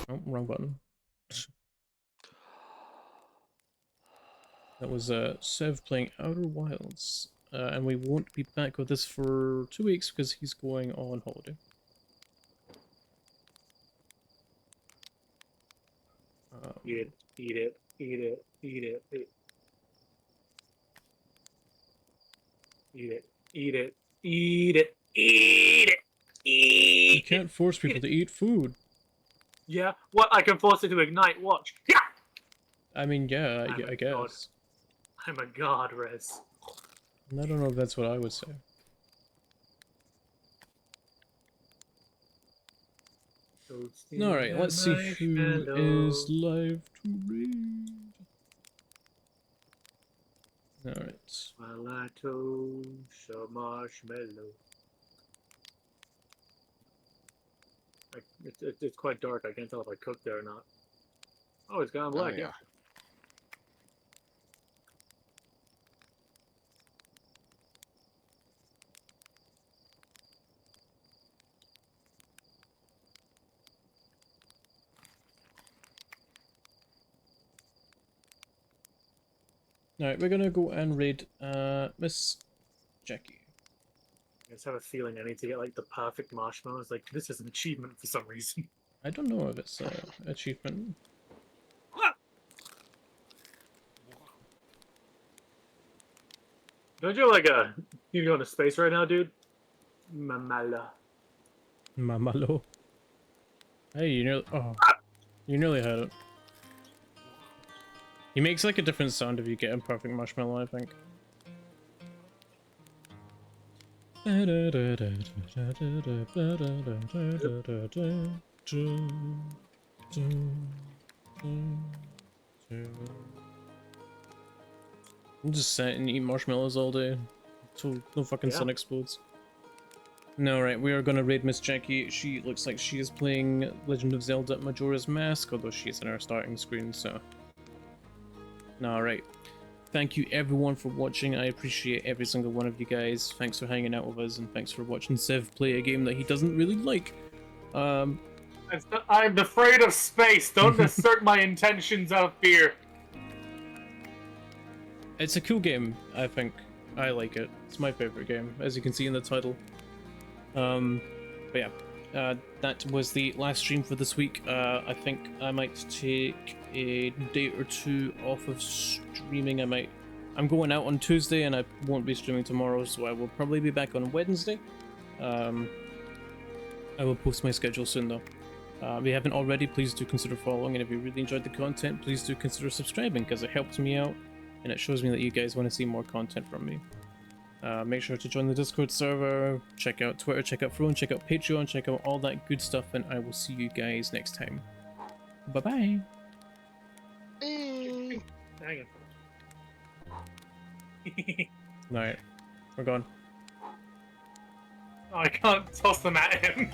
Oh, wrong button. That was Civ playing Outer Wilds. And we won't be back with this for 2 weeks because he's going on holiday. Eat it, eat it, eat it, eat it, eat it, eat it, eat it, eat it, eat You can't force people to eat food. Yeah, what? I can force it to ignite. Watch. Yeah. I mean, yeah, I'm I a guess. god. I'm a god, Rez. I don't know if that's what I would say. Alright, let's see who is live to read. Alright. While I toast a marshmallow. It's quite dark. I can't tell if I cooked there or not. Oh, it's gone black. Oh, yeah. Alright, we're gonna go and raid Miss Jackie. I just have a feeling I need to get like the perfect marshmallows. Like this is an achievement for some reason. I don't know if it's an achievement. Don't you like you go into space right now, dude? Mamala. Mamalo. Hey, you nearly you nearly had it. He makes like a different sound if you get a perfect marshmallow, I think. I'm just sit and eat marshmallows all day until no fucking sun explodes. No, right, we are gonna raid Miss Jackie. She looks like she is playing Legend of Zelda Majora's Mask, although she's in our starting screen, so... Alright. Thank you everyone for watching. I appreciate every single one of you guys. Thanks for hanging out with us, and thanks for watching Civ play a game that he doesn't really like. I'm afraid of space. Don't assert my intentions out of fear. It's a cool game, I think. I like it. It's my favorite game, as you can see in the title. But yeah, that was the last stream for this week. I think I might take a day or two off of streaming. I'm going out on Tuesday and I won't be streaming tomorrow, so I will probably be back on Wednesday. I will post my schedule soon though. If you haven't already, please do consider following, and if you really enjoyed the content, please do consider subscribing, because it helps me out and it shows me that you guys want to see more content from me. Make sure to join the Discord server, check out Twitter, check out Throne, check out Patreon, check out all that good stuff, and I will see you guys next time. Bye bye. Hang on. Alright, we're gone. Oh, I can't toss them at him.